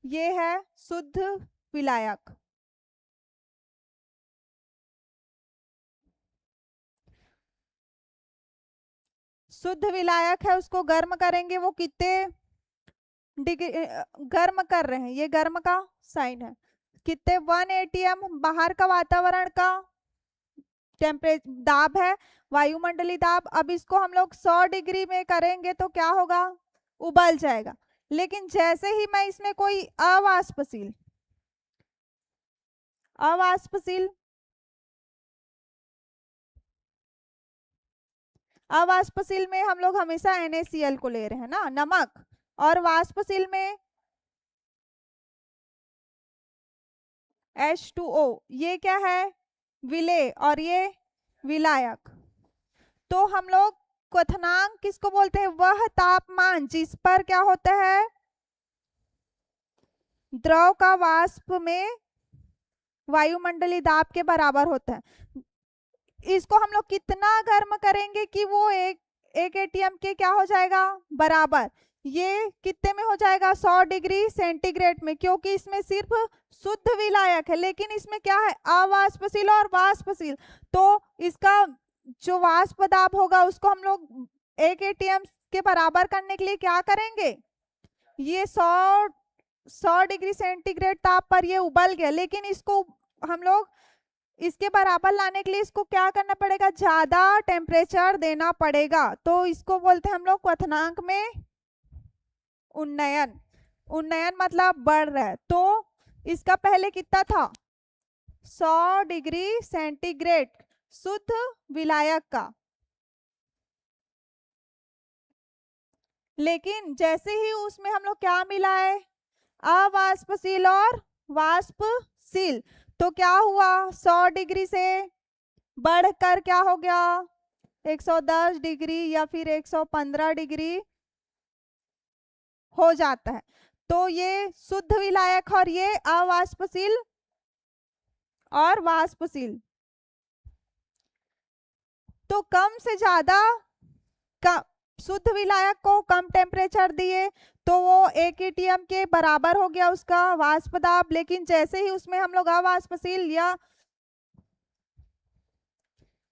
ये है शुद्ध विलायक, शुद्ध विलायक है, उसको गर्म करेंगे, वो कितने डिग्री गर्म कर रहे हैं, ये गर्म का साइन है, कितने 1 atm बाहर का वातावरण का टेम्परेचर दाब है, वायुमंडलीय दाब। अब इसको हम लोग 100 डिग्री में करेंगे तो क्या होगा, उबल जाएगा। लेकिन जैसे ही मैं इसमें कोई अवाष्पशील अवाष्पशील में हम लोग हमेशा NaCl को ले रहे हैं ना, नमक, और वाष्पशील में H2O, ये क्या है, विलेय, और ये विलायक। तो हम लोग क्वथनांक किसको बोलते हैं, वह तापमान जिस पर क्या होता है, द्रव का वाष्प में वायुमंडलीय दाब के बराबर होता है। इसको हम लोग कितना गर्म करेंगे कि वो एक एटीएम के क्या हो जाएगा, बराबर। ये कितने में हो जाएगा, 100 डिग्री सेंटीग्रेड में, क्योंकि इसमें सिर्फ शुद्ध विलायक है, लेकिन इसमें क्या है, अवाष्पशील और वाष्पशील। तो इसका जो वाष्प दाब होगा उसको हम लोग 1 atm के बराबर करने के लिए क्या करेंगे, ये 100 डिग्री सेंटीग्रेड ताप पर ये उबल गया, लेकिन इसको हम लोग इसके बराबर लाने के लिए इसको क्या करना पड़ेगा, ज्यादा टेम्परेचर देना पड़ेगा। तो इसको बोलते हैं हम लोग क्वथनांक में उन्नयन। उन्नयन मतलब बढ़ रहा है। तो इसका पहले कितना था, 100 डिग्री सेंटीग्रेड शुद्ध विलायक का, लेकिन जैसे ही उसमें हम लोग क्या मिला है, अवाष्पशील और वाष्पशील, तो क्या हुआ, 100 डिग्री से बढ़कर क्या हो गया, 110 डिग्री या फिर 115 डिग्री हो जाता है। तो ये शुद्ध विलायक और ये अवाष्पशील और वाष्पशील। तो कम से ज्यादा शुद्ध विलायक को कम टेम्परेचर दिए तो वो 1 atm के बराबर हो गया उसका वाष्प दाब, लेकिन जैसे ही उसमें हम लोग अवाष्पशील या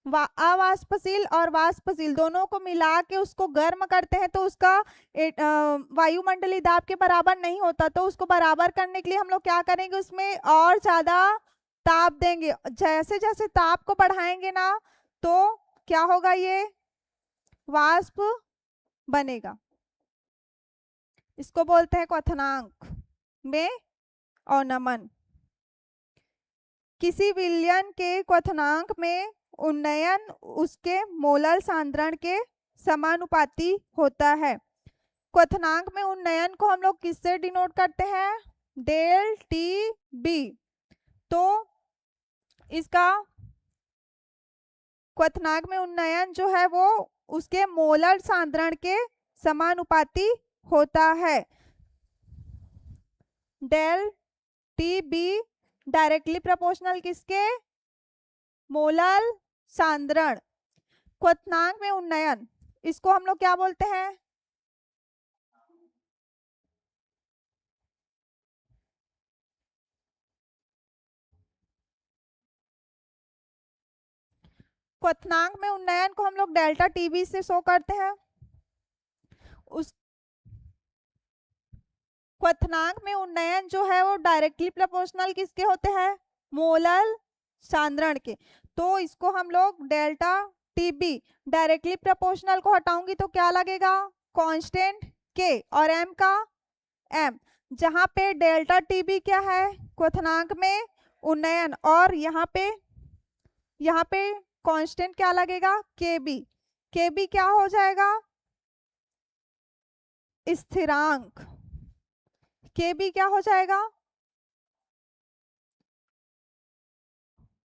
अवाष्पशील और वाष्पशील दोनों को मिला के उसको गर्म करते हैं तो उसका वायुमंडलीय दाब के बराबर नहीं होता। तो उसको बराबर करने के लिए हम लोग क्या करेंगे, उसमें और ज्यादा ताप देंगे, जैसे जैसे ताप को बढ़ाएंगे ना तो क्या होगा, ये वाष्प बनेगा। इसको बोलते हैं क्वथनांक में अवनमन। किसी विलयन के क्वथनांक में उन्नयन उसके मोलर सांद्रण के समानुपाती होता है। क्वथनांक में उन्नयन को हम लोग किससे डिनोट करते हैं, डेल टी बी। तो इसका क्वथनांक में उन्नयन जो है वो उसके मोलर सांद्रण के समानुपाती होता है। Del T B directly proportional किसके, मोलर सांद्रण। क्वथनांक में उन्नयन, इसको हम लोग क्या बोलते हैं, क्वथनांक में उन्नयन को हम लोग डेल्टा टीबी से शो करते हैं। उस क्वथनांक में उन्नयन जो है वो डायरेक्टली प्रोपोर्शनल किसके होते हैं, मोलर सांद्रण के। तो इसको हम लोग डेल्टा टीबी, डायरेक्टली प्रोपोर्शनल को हटाऊंगी तो क्या लगेगा, कांस्टेंट के और एम का एम, जहां पे डेल्टा टीबी क्या है, क्वथनांक में उन्नयन, और यहाँ पे कांस्टेंट क्या लगेगा, के बी। के बी क्या हो जाएगा, स्थिरांक। के बी क्या हो जाएगा,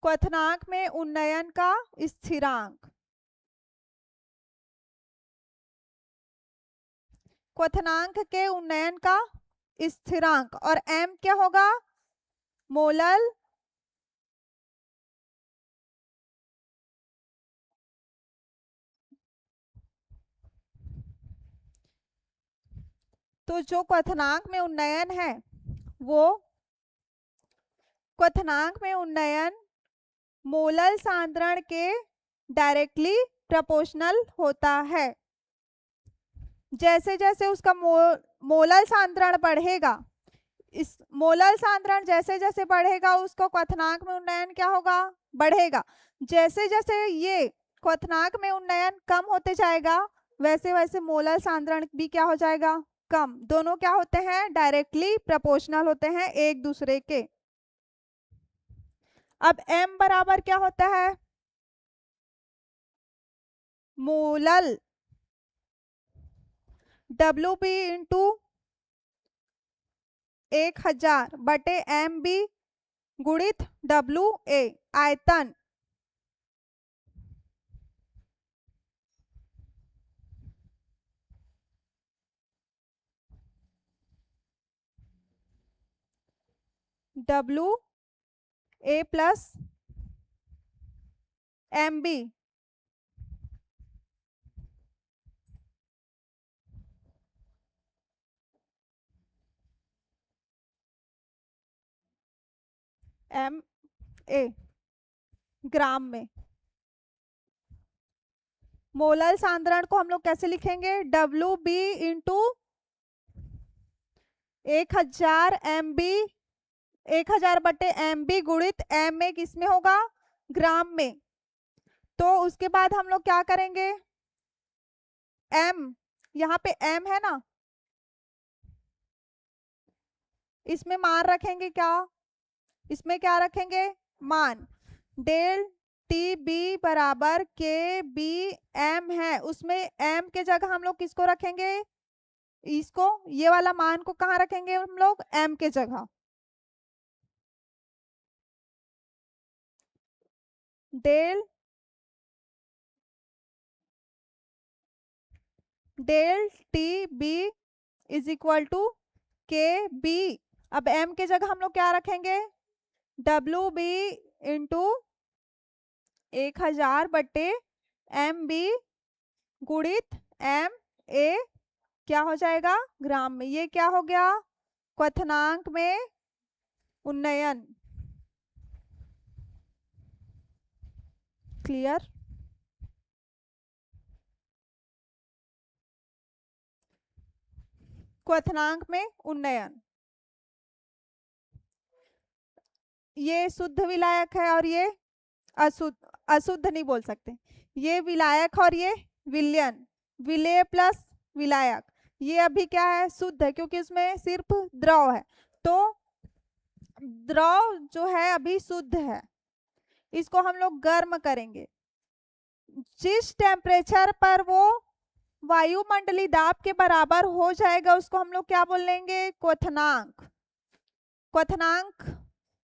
क्वथनांक में उन्नयन का स्थिरांक। क्वथनांक के उन्नयन का स्थिरांक, और एम क्या होगा, मोलर तो जो क्वथनांक में उन्नयन है वो क्वथनांक में उन्नयन मोलर सांद्रण के डायरेक्टली प्रोपोर्शनल होता है। जैसे जैसे उसका मोलर सांद्रण बढ़ेगा, इस मोलर सांद्रण जैसे जैसे बढ़ेगा उसको क्वथनांक में उन्नयन क्या होगा, बढ़ेगा। जैसे जैसे ये क्वथनांक में उन्नयन कम होते जाएगा वैसे वैसे मोलर सांद्रण भी क्या हो जाएगा, कम। दोनों क्या होते हैं, डायरेक्टली प्रोपोर्शनल होते हैं एक दूसरे के। अब m बराबर क्या होता है, मोलर डब्ल्यू बी इंटू 1000 बटे एम बी गुणित डब्ल्यू ए, आयतन। W A plus M B, M A gram में। मोलर सांद्रण को हम लोग कैसे लिखेंगे, W B into 1000 M B, 1000 बटे एम बी गुणित एम में किसमें होगा, ग्राम में। तो उसके बाद हम लोग क्या करेंगे, एम, यहाँ पे एम है ना, इसमें मान रखेंगे क्या, इसमें क्या रखेंगे, मान। डेल टी बी बराबर के बी एम है, उसमें एम के जगह हम लोग किसको रखेंगे, इसको, ये वाला मान को कहाँ रखेंगे हम लोग, एम के जगह। Del del T B is equal to K B. अब एम के जगह हम लोग क्या रखेंगे, डब्ल्यू बी इंटू 1000 बटे एम बी गुणित एम ए क्या हो जाएगा, ग्राम में। ये क्या हो गया, क्वथनांक में उन्नयन। क्लियर। क्वथनांक में उन्नयन, ये शुद्ध विलायक है और ये अशुद्ध, अशुद्ध नहीं बोल सकते, ये विलायक और ये विलयन, विलेय प्लस विलायक, ये अभी क्या है, शुद्ध है क्योंकि इसमें सिर्फ द्रव है। तो द्रव जो है अभी शुद्ध है, इसको हम लोग गर्म करेंगे। जिस टेम्परेचर पर वो वायुमंडलीय दाब के बराबर हो जाएगा उसको हम लोग क्या बोलेंगे, क्वथनांक। क्वथनांक,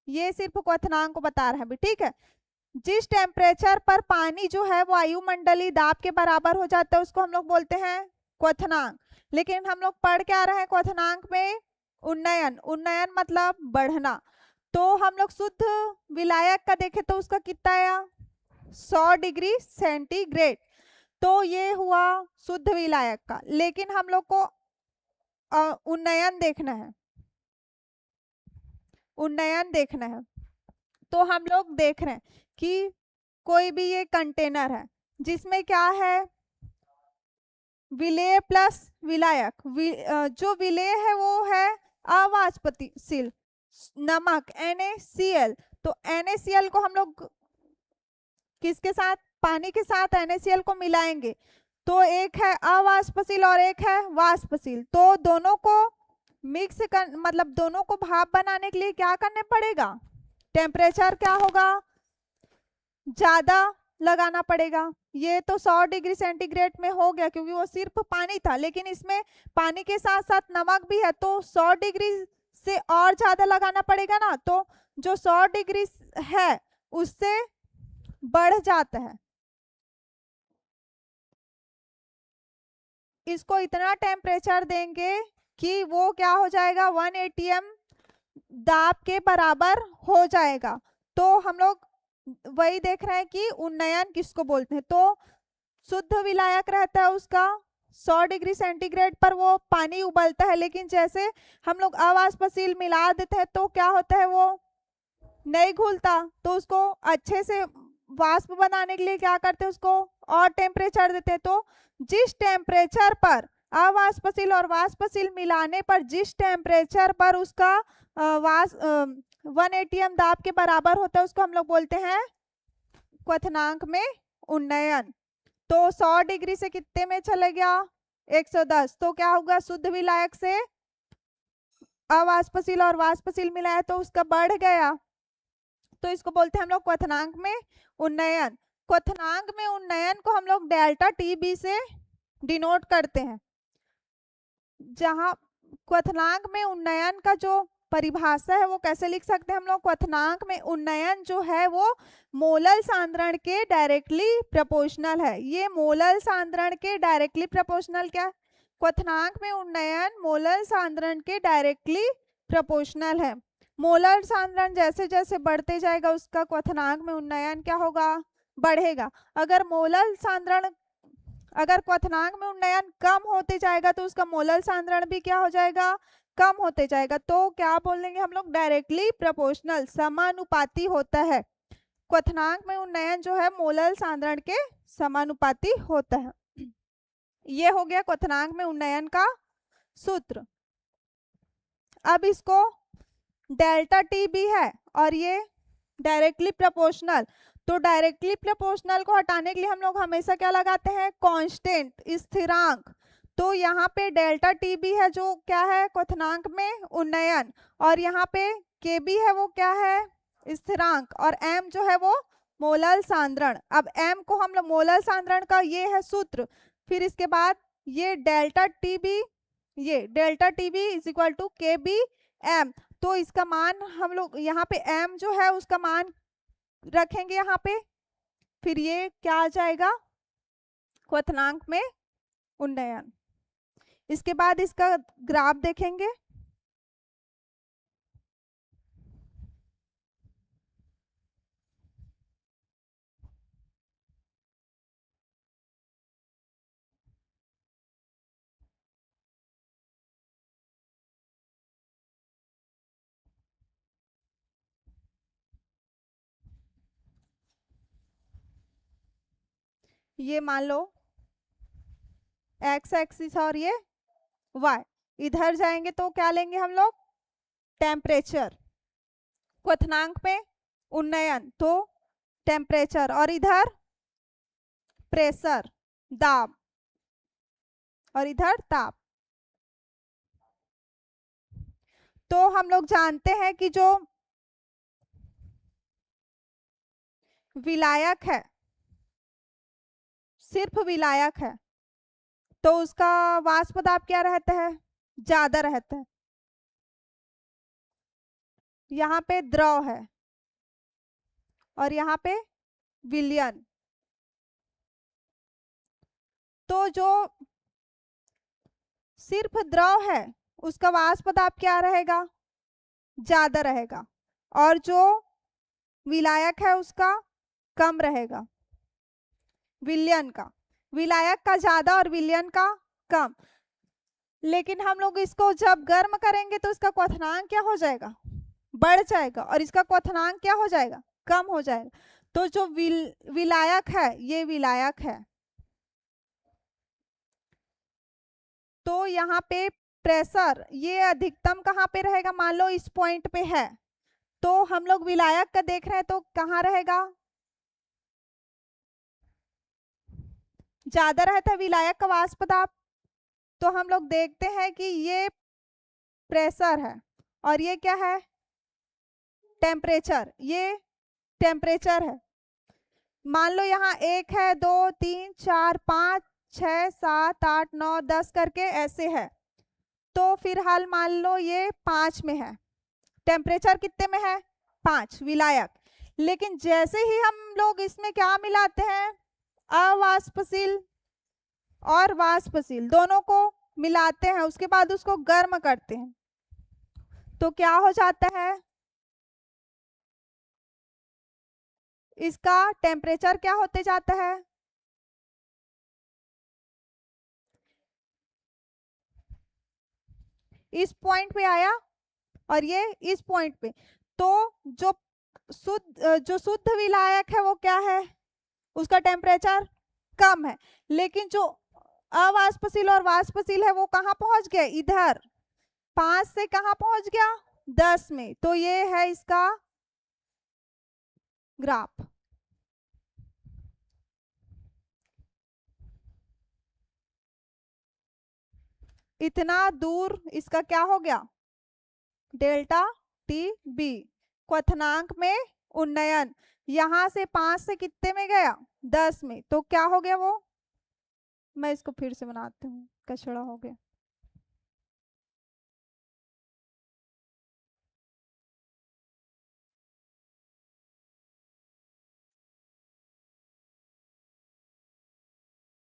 ये सिर्फ क्वथनांक को बता रहा है अभी, ठीक है। जिस टेम्परेचर पर पानी जो है वायुमंडलीय दाब के बराबर हो जाता है उसको हम लोग बोलते हैं क्वथनांक। लेकिन हम लोग पढ़ क्या रहे हैं क्वथनांक में, उन्नयन। उन्नयन मतलब बढ़ना। तो हम लोग शुद्ध विलायक का देखें तो उसका कितना आया, 100 डिग्री सेंटीग्रेड। तो ये हुआ शुद्ध विलायक का। लेकिन हम लोग को उन्नयन देखना है, उन्नयन देखना है। तो हम लोग देख रहे हैं कि कोई भी ये कंटेनर है जिसमें क्या है, विलेय प्लस विलायक। जो विलेय है वो है अवाष्पशील नमक NaCl। तो NaCl को हम लोग किसके साथ, पानी के साथ NaCl को मिलाएंगे। तो एक है अवाष्पशील और एक है वाष्पशील। तो दोनों को मिक्स कर, मतलब दोनों को भाप बनाने के लिए क्या करने पड़ेगा, टेम्परेचर क्या होगा, ज्यादा लगाना पड़ेगा। ये तो 100 डिग्री सेंटीग्रेड में हो गया क्योंकि वो सिर्फ पानी था, लेकिन इसमें पानी के साथ साथ नमक भी है तो 100 डिग्री से और ज्यादा लगाना पड़ेगा ना। तो जो 100 डिग्री है उससे बढ़ जाता है। इसको इतना टेम्परेचर देंगे कि वो क्या हो जाएगा, 1 atm दाब के बराबर हो जाएगा। तो हम लोग वही देख रहे हैं कि उन्नयन किसको बोलते हैं। तो शुद्ध विलायक रहता है उसका 100 डिग्री सेंटीग्रेड पर वो पानी उबलता है, लेकिन जैसे हम लोग अवाष्पशील मिला देते हैं तो क्या होता है, वो नहीं घुलता। तो उसको अच्छे से वाष्प बनाने के लिए क्या करते हैं, उसको और टेम्परेचर देते हैं। तो जिस टेम्परेचर पर अवाष्पशील और वाष्पशील मिलाने पर जिस टेम्परेचर पर उसका 1 atm दाब के बराबर होता है उसको हम लोग बोलते हैं क्वथनांक में उन्नयन। तो 100 डिग्री से कितने में चले गया, 110। तो क्या होगा, शुद्ध विलायक से अवाष्पशील और वाष्पशील मिलाया तो उसका बढ़ गया। तो इसको बोलते हैं हम लोग क्वथनांक में उन्नयन। क्वथनांक में उन्नयन को हम लोग डेल्टा TB से डिनोट करते हैं। जहां क्वथनांक में उन्नयन का जो परिभाषा है वो कैसे लिख सकते हैं हम लोग, क्वथनांक में उन्नयन जो है वो मोलल सांद्रण के डायरेक्टली प्रोपोर्शनल है। ये मोलल सांद्रण के डायरेक्टली प्रोपोर्शनल क्या, क्वथनांक में उन्नयन मोलल सांद्रण के डायरेक्टली प्रोपोर्शनल है। मोलर सांद्रण जैसे जैसे बढ़ते जाएगा उसका क्वथनांक में उन्नयन क्या होगा, बढ़ेगा। अगर मोलर सांद्रण, अगर क्वथनांक में उन्नयन कम होते जाएगा तो उसका मोलर सांद्रण भी क्या हो जाएगा, कम होते जाएगा। तो क्या बोलेंगे हम लोग, डायरेक्टली प्रोपोर्शनल, समानुपाती होता है। क्वथनांक में उन्नयन जो है मोलर सांद्रण के समानुपाती होता है। ये हो गया क्वथनांक में उन्नयन का सूत्र। अब इसको डेल्टा TB है और ये डायरेक्टली प्रोपोर्शनल। तो डायरेक्टली प्रोपोर्शनल को हटाने के लिए हम लोग हमेशा क्या लगाते हैं, कांस्टेंट, स्थिरांक। तो यहाँ पे डेल्टा TB है जो क्या है, क्वथनांक में उन्नयन, और यहाँ पे KB है वो क्या है, स्थिरांक, और M जो है वो मोलर सांद्रण। अब M को हम लोग मोलर सांद्रण का ये है सूत्र। फिर इसके बाद ये डेल्टा TB, ये delta TB is equal to KBM। तो इसका मान हम लोग यहाँ पे M जो है उसका मान रखेंगे यहाँ पे। फिर ये क्या आ जाएगा, क्वथनांक में उन्नयन। इसके बाद इसका ग्राफ देखेंगे। ये मान लो x एक्सिस और ये y, इधर जाएंगे तो क्या लेंगे हम लोग, टेम्परेचर। क्वथनांक में उन्नयन तो टेम्परेचर, और इधर प्रेशर दाब, और इधर ताप। तो हम लोग जानते हैं कि जो विलायक है, सिर्फ विलायक है, तो उसका वाष्प दाब क्या रहता है, ज्यादा रहता है। यहाँ पे द्रव है और यहाँ पे विलयन, तो जो सिर्फ द्रव है उसका वाष्प दाब क्या रहेगा, ज्यादा रहेगा, और जो विलायक है उसका कम रहेगा। विलयन का, विलायक का ज्यादा और विलयन का कम। लेकिन हम लोग इसको जब गर्म करेंगे तो इसका क्वथनांक क्या हो जाएगा, बढ़ जाएगा, और इसका क्वथनांक क्या हो जाएगा, कम हो जाएगा। तो जो विलायक है, ये विलायक है, तो यहाँ पे प्रेशर ये अधिकतम कहाँ पे रहेगा, मान लो इस पॉइंट पे है, तो हम लोग विलायक का देख रहे हैं तो कहाँ रहेगा, ज्यादा रहता है विलायक का वाष्प दाब। तो हम लोग देखते हैं कि ये प्रेशर है और ये क्या है, टेम्परेचर, ये टेम्परेचर है। मान लो यहाँ 1 है, 2 3 4 5 6 7 8 9 10 करके ऐसे है, तो फिलहाल मान लो ये 5 में है, टेम्परेचर कितने में है, 5 विलायक। लेकिन जैसे ही हम लोग इसमें क्या मिलाते हैं, अवाष्पशील और वाष्पशील दोनों को मिलाते हैं, उसके बाद उसको गर्म करते हैं, तो क्या हो जाता है, इसका टेम्परेचर क्या होते जाता है, इस पॉइंट पे आया और ये इस पॉइंट पे। तो जो शुद्ध विलायक है वो क्या है, उसका टेम्परेचर कम है, लेकिन जो अवाष्पशील और वाष्पशील है वो कहाँ पहुंच गए, इधर 5 से कहाँ पहुंच गया, 10 में। तो ये है इसका ग्राफ। इतना दूर इसका क्या हो गया, डेल्टा टी बी, क्वथनांक में उन्नयन, यहां से 5 से कितने में गया, 10 में, तो क्या हो गया वो, मैं इसको फिर से बनाती हूँ, कचड़ा हो गया।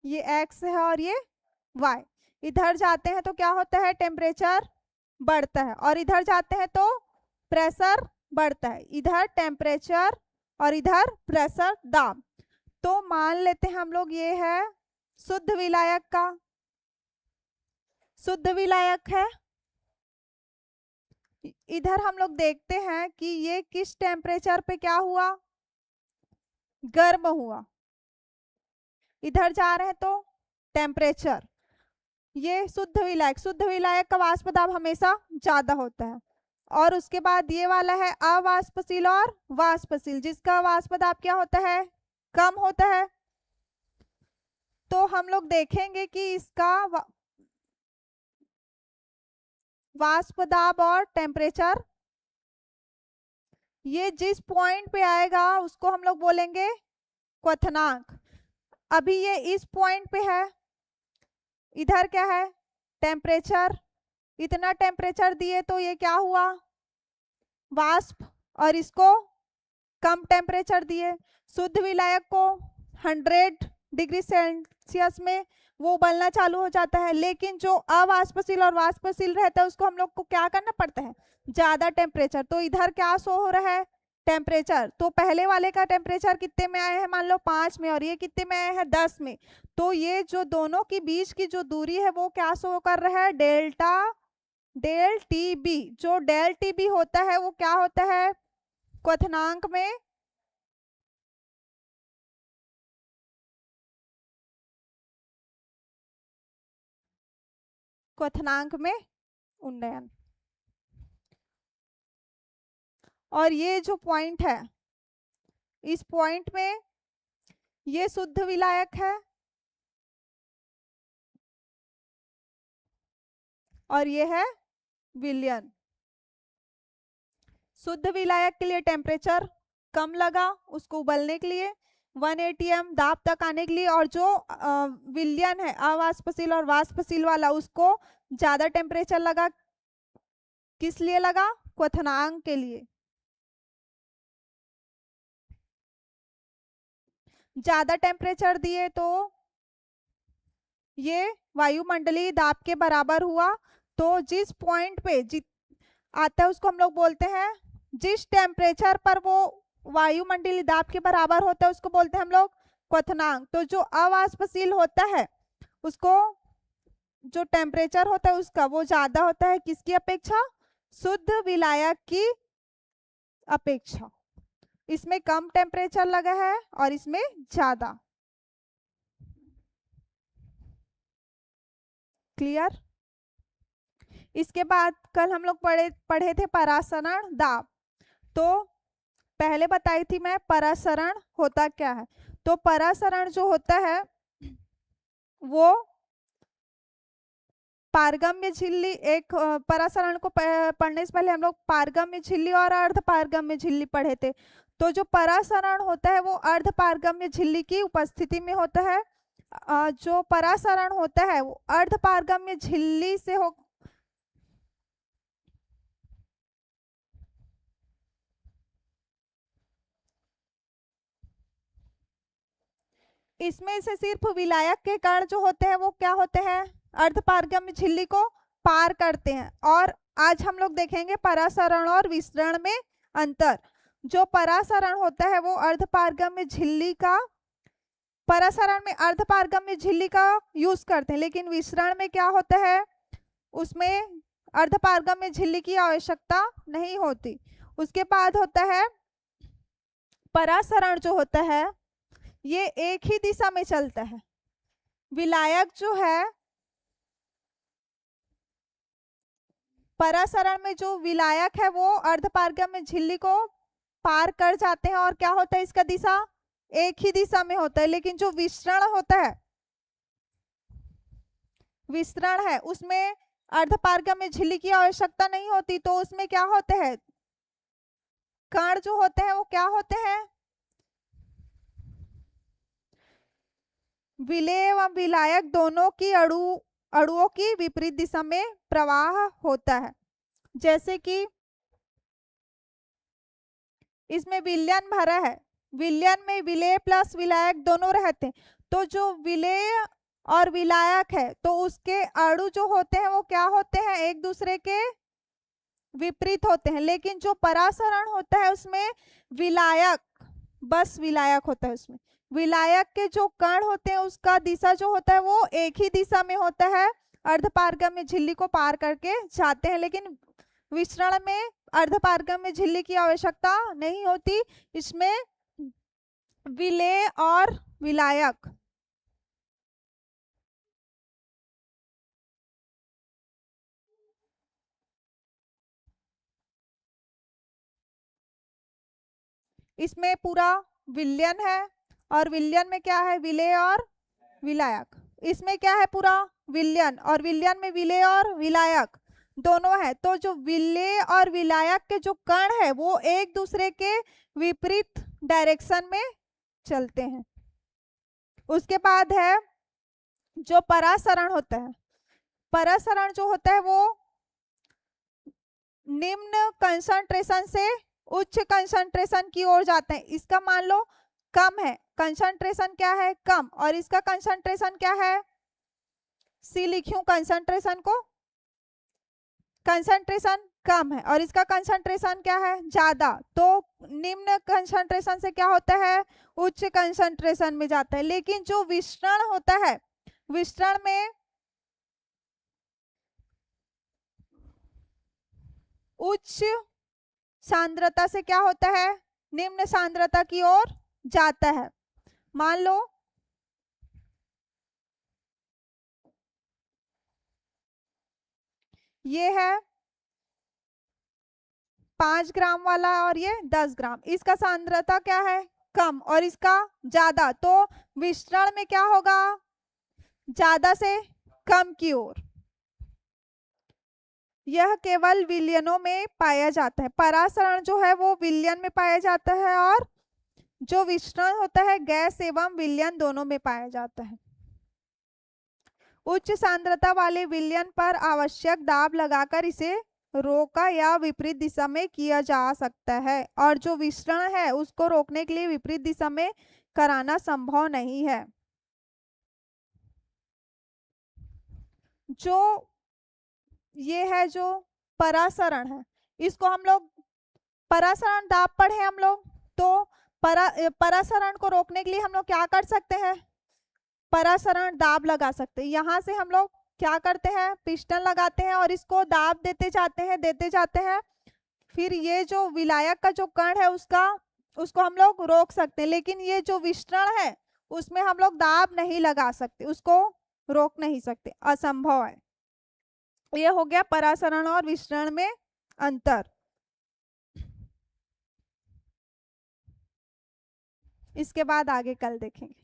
ये x है और ये y, इधर जाते हैं तो क्या होता है, टेम्परेचर बढ़ता है, और इधर जाते हैं तो प्रेशर बढ़ता है, इधर टेम्परेचर और इधर प्रेशर दाब। तो मान लेते हैं हम लोग ये है शुद्ध विलायक का, शुद्ध विलायक है, इधर हम लोग देखते हैं कि ये किस टेम्परेचर पे क्या हुआ, गर्म हुआ, इधर जा रहे हैं तो टेम्परेचर, ये शुद्ध विलायक, शुद्ध विलायक का वाष्प दाब हमेशा ज्यादा होता है। और उसके बाद ये वाला है अवाष्पशील और वाष्पशील, जिसका वाष्प दाब क्या होता है, कम होता है। तो हम लोग देखेंगे कि इसका वाष्प दाब और टेम्परेचर ये जिस पॉइंट पे आएगा उसको हम लोग बोलेंगे क्वथनांक। अभी ये इस पॉइंट पे है, इधर क्या है, टेम्परेचर, इतना टेम्परेचर दिए तो ये क्या हुआ, वाष्प, और इसको कम टेम्परेचर दिए, शुद्ध विलायक को 100 डिग्री सेल्सियस में वो उबलना चालू हो जाता है। लेकिन जो अवाष्पशील और वाष्पशील रहता है उसको हम लोग को क्या करना पड़ता है, ज्यादा टेम्परेचर। तो इधर क्या शो हो रहा है, टेम्परेचर, तो पहले वाले का टेम्परेचर कितने में आए हैं, मान लो 5 में, और ये कितने में आए हैं, 10 में। तो ये जो दोनों के बीच की जो दूरी है वो क्या शो कर रहा है, डेल्टा, डेल टी बी। जो डेल टी बी होता है वो क्या होता है, क्वथनांक में क्वथनांक में उन्नयन। और ये जो पॉइंट है, इस पॉइंट में ये शुद्ध विलायक है और ये है विलयन। शुद्ध विलायक के लिए टेम्परेचर कम लगा उसको उबलने के लिए, 180 m दाब तक आने के लिए, और जो विलयन है अवाष्पशील और वाष्पशील वाला, उसको ज्यादा टेम्परेचर लगा। किस लिए लगा? क्वथनांक के लिए। ज्यादा टेम्परेचर दिए तो ये वायुमंडलीय दाब के बराबर हुआ। तो जिस पॉइंट पे आता है उसको हम लोग बोलते हैं, जिस टेम्परेचर पर वो वायुमंडलीय दाब के बराबर होता है उसको बोलते हैं हम लोग क्वथनांक। तो जो अवाष्पशील होता है उसको जो टेम्परेचर होता है उसका वो ज्यादा होता है किसकी अपेक्षा? शुद्ध विलायक की अपेक्षा। इसमें कम टेम्परेचर लगा है और इसमें ज्यादा। क्लियर? इसके बाद कल हम लोग पढ़े थे परासरण दाब। तो पहले बताई थी मैं परासरण होता क्या है। तो परासरण जो होता है वो पारगम्य झिल्ली, एक परासरण को पढ़ने से पहले हम लोग पारगम्य झिल्ली और अर्ध पारगम्य झिल्ली पढ़े थे। तो जो परासरण होता है वो अर्ध पारगम्य झिल्ली की उपस्थिति में होता है। जो परासरण होता है वो अर्ध पारगम्य झिल्ली से हो, इसमें से सिर्फ विलायक के कण जो होते हैं वो क्या होते हैं? अर्धपारगम्य झिल्ली को पार करते हैं। और आज हम लोग देखेंगे परासरण और विसरण में अंतर। जो परासरण होता है वो अर्धपारगम्य झिल्ली का, परासरण में अर्धपारगम्य झिल्ली का यूज करते हैं, लेकिन विसरण में क्या होता है उसमें अर्धपारगम्य झिल्ली की आवश्यकता नहीं होती। उसके बाद होता है परासरण जो होता है ये एक ही दिशा में चलता है। विलायक जो है, परासरण में जो विलायक है वो अर्धपारगम्य झिल्ली को पार कर जाते हैं और क्या होता है इसका दिशा एक ही दिशा में होता है। लेकिन जो विसरण होता है, विसरण है उसमें अर्धपारगम्य झिल्ली की आवश्यकता नहीं होती। तो उसमें क्या होते हैं, कण जो होते हैं वो क्या होते हैं? विलेय एवं विलायक दोनों की अणुओं की विपरीत दिशा में प्रवाह होता है। जैसे कि इसमें विलयन भरा है, विलयन में विलेय प्लस विलायक दोनों रहते हैं। तो जो विलेय और विलायक है तो उसके अणु जो होते हैं वो क्या होते हैं? एक दूसरे के विपरीत होते हैं। लेकिन जो परासरण होता है उसमें विलायक, बस विलायक होता है, उसमें विलायक के जो कण होते हैं उसका दिशा जो होता है वो एक ही दिशा में होता है, अर्धपारगम्य झिल्ली को पार करके जाते हैं। लेकिन विसरण में अर्धपारगम्य झिल्ली की आवश्यकता नहीं होती। इसमें विलेय और विलायक इसमें पूरा विलयन है और विलयन में क्या है? विलेय और विलायक। इसमें क्या है? पूरा विलयन, और विलयन में विलेय और विलायक दोनों है। तो जो विलेय और विलायक के जो कण है वो एक दूसरे के विपरीत डायरेक्शन में चलते हैं। उसके बाद है जो परासरण होता है। परासरण जो होता है वो निम्न कंसंट्रेशन से उच्च कंसंट्रेशन की ओर जाते हैं। इसका मान लो कम है, कंसंट्रेशन क्या है? कम, और इसका कंसंट्रेशन क्या है? सी लिखूं कंसंट्रेशन को, कंसंट्रेशन कम है और इसका कंसंट्रेशन क्या है? ज्यादा। तो निम्न कंसंट्रेशन से क्या होता है? उच्च कंसंट्रेशन में जाता है। लेकिन जो विसरण होता है, विसरण में उच्च सांद्रता से क्या होता है? निम्न सांद्रता की ओर जाता है। मान लो ये है 5 ग्राम वाला और ये 10 ग्राम, इसका सांद्रता क्या है, कम, और इसका ज्यादा, तो विस्तरण में क्या होगा, ज्यादा से कम की ओर। यह केवल विलयनों में पाया जाता है, परासरण जो है वो विलयन में पाया जाता है, और जो विस्तरण होता है गैस एवं विलयन दोनों में पाया जाता है। उच्च सांद्रता वाले विलयन पर आवश्यक दाब लगाकर इसे रोका या विपरीत दिशा में किया जा सकता है, और जो विस्तरण है उसको रोकने के लिए विपरीत दिशा में कराना संभव नहीं है। जो ये है जो परासरण है, इसको हम लोग परासरण दाब पढ़े हम लोग, तो परासरण को रोकने के लिए हम लोग क्या कर सकते हैं, परासरण दाब लगा सकते हैं। यहाँ से हम लोग क्या करते हैं, पिस्टन लगाते हैं और इसको दाब देते जाते हैं, फिर ये जो विलायक का जो कण है उसको हम लोग रोक सकते हैं, लेकिन ये जो विस्तरण है उसमें हम लोग दाब नहीं लगा सकते, उसको रोक नहीं सकते, असंभव है। ये हो गया परासरण और विस्तरण में अंतर। इसके बाद आगे कल देखेंगे।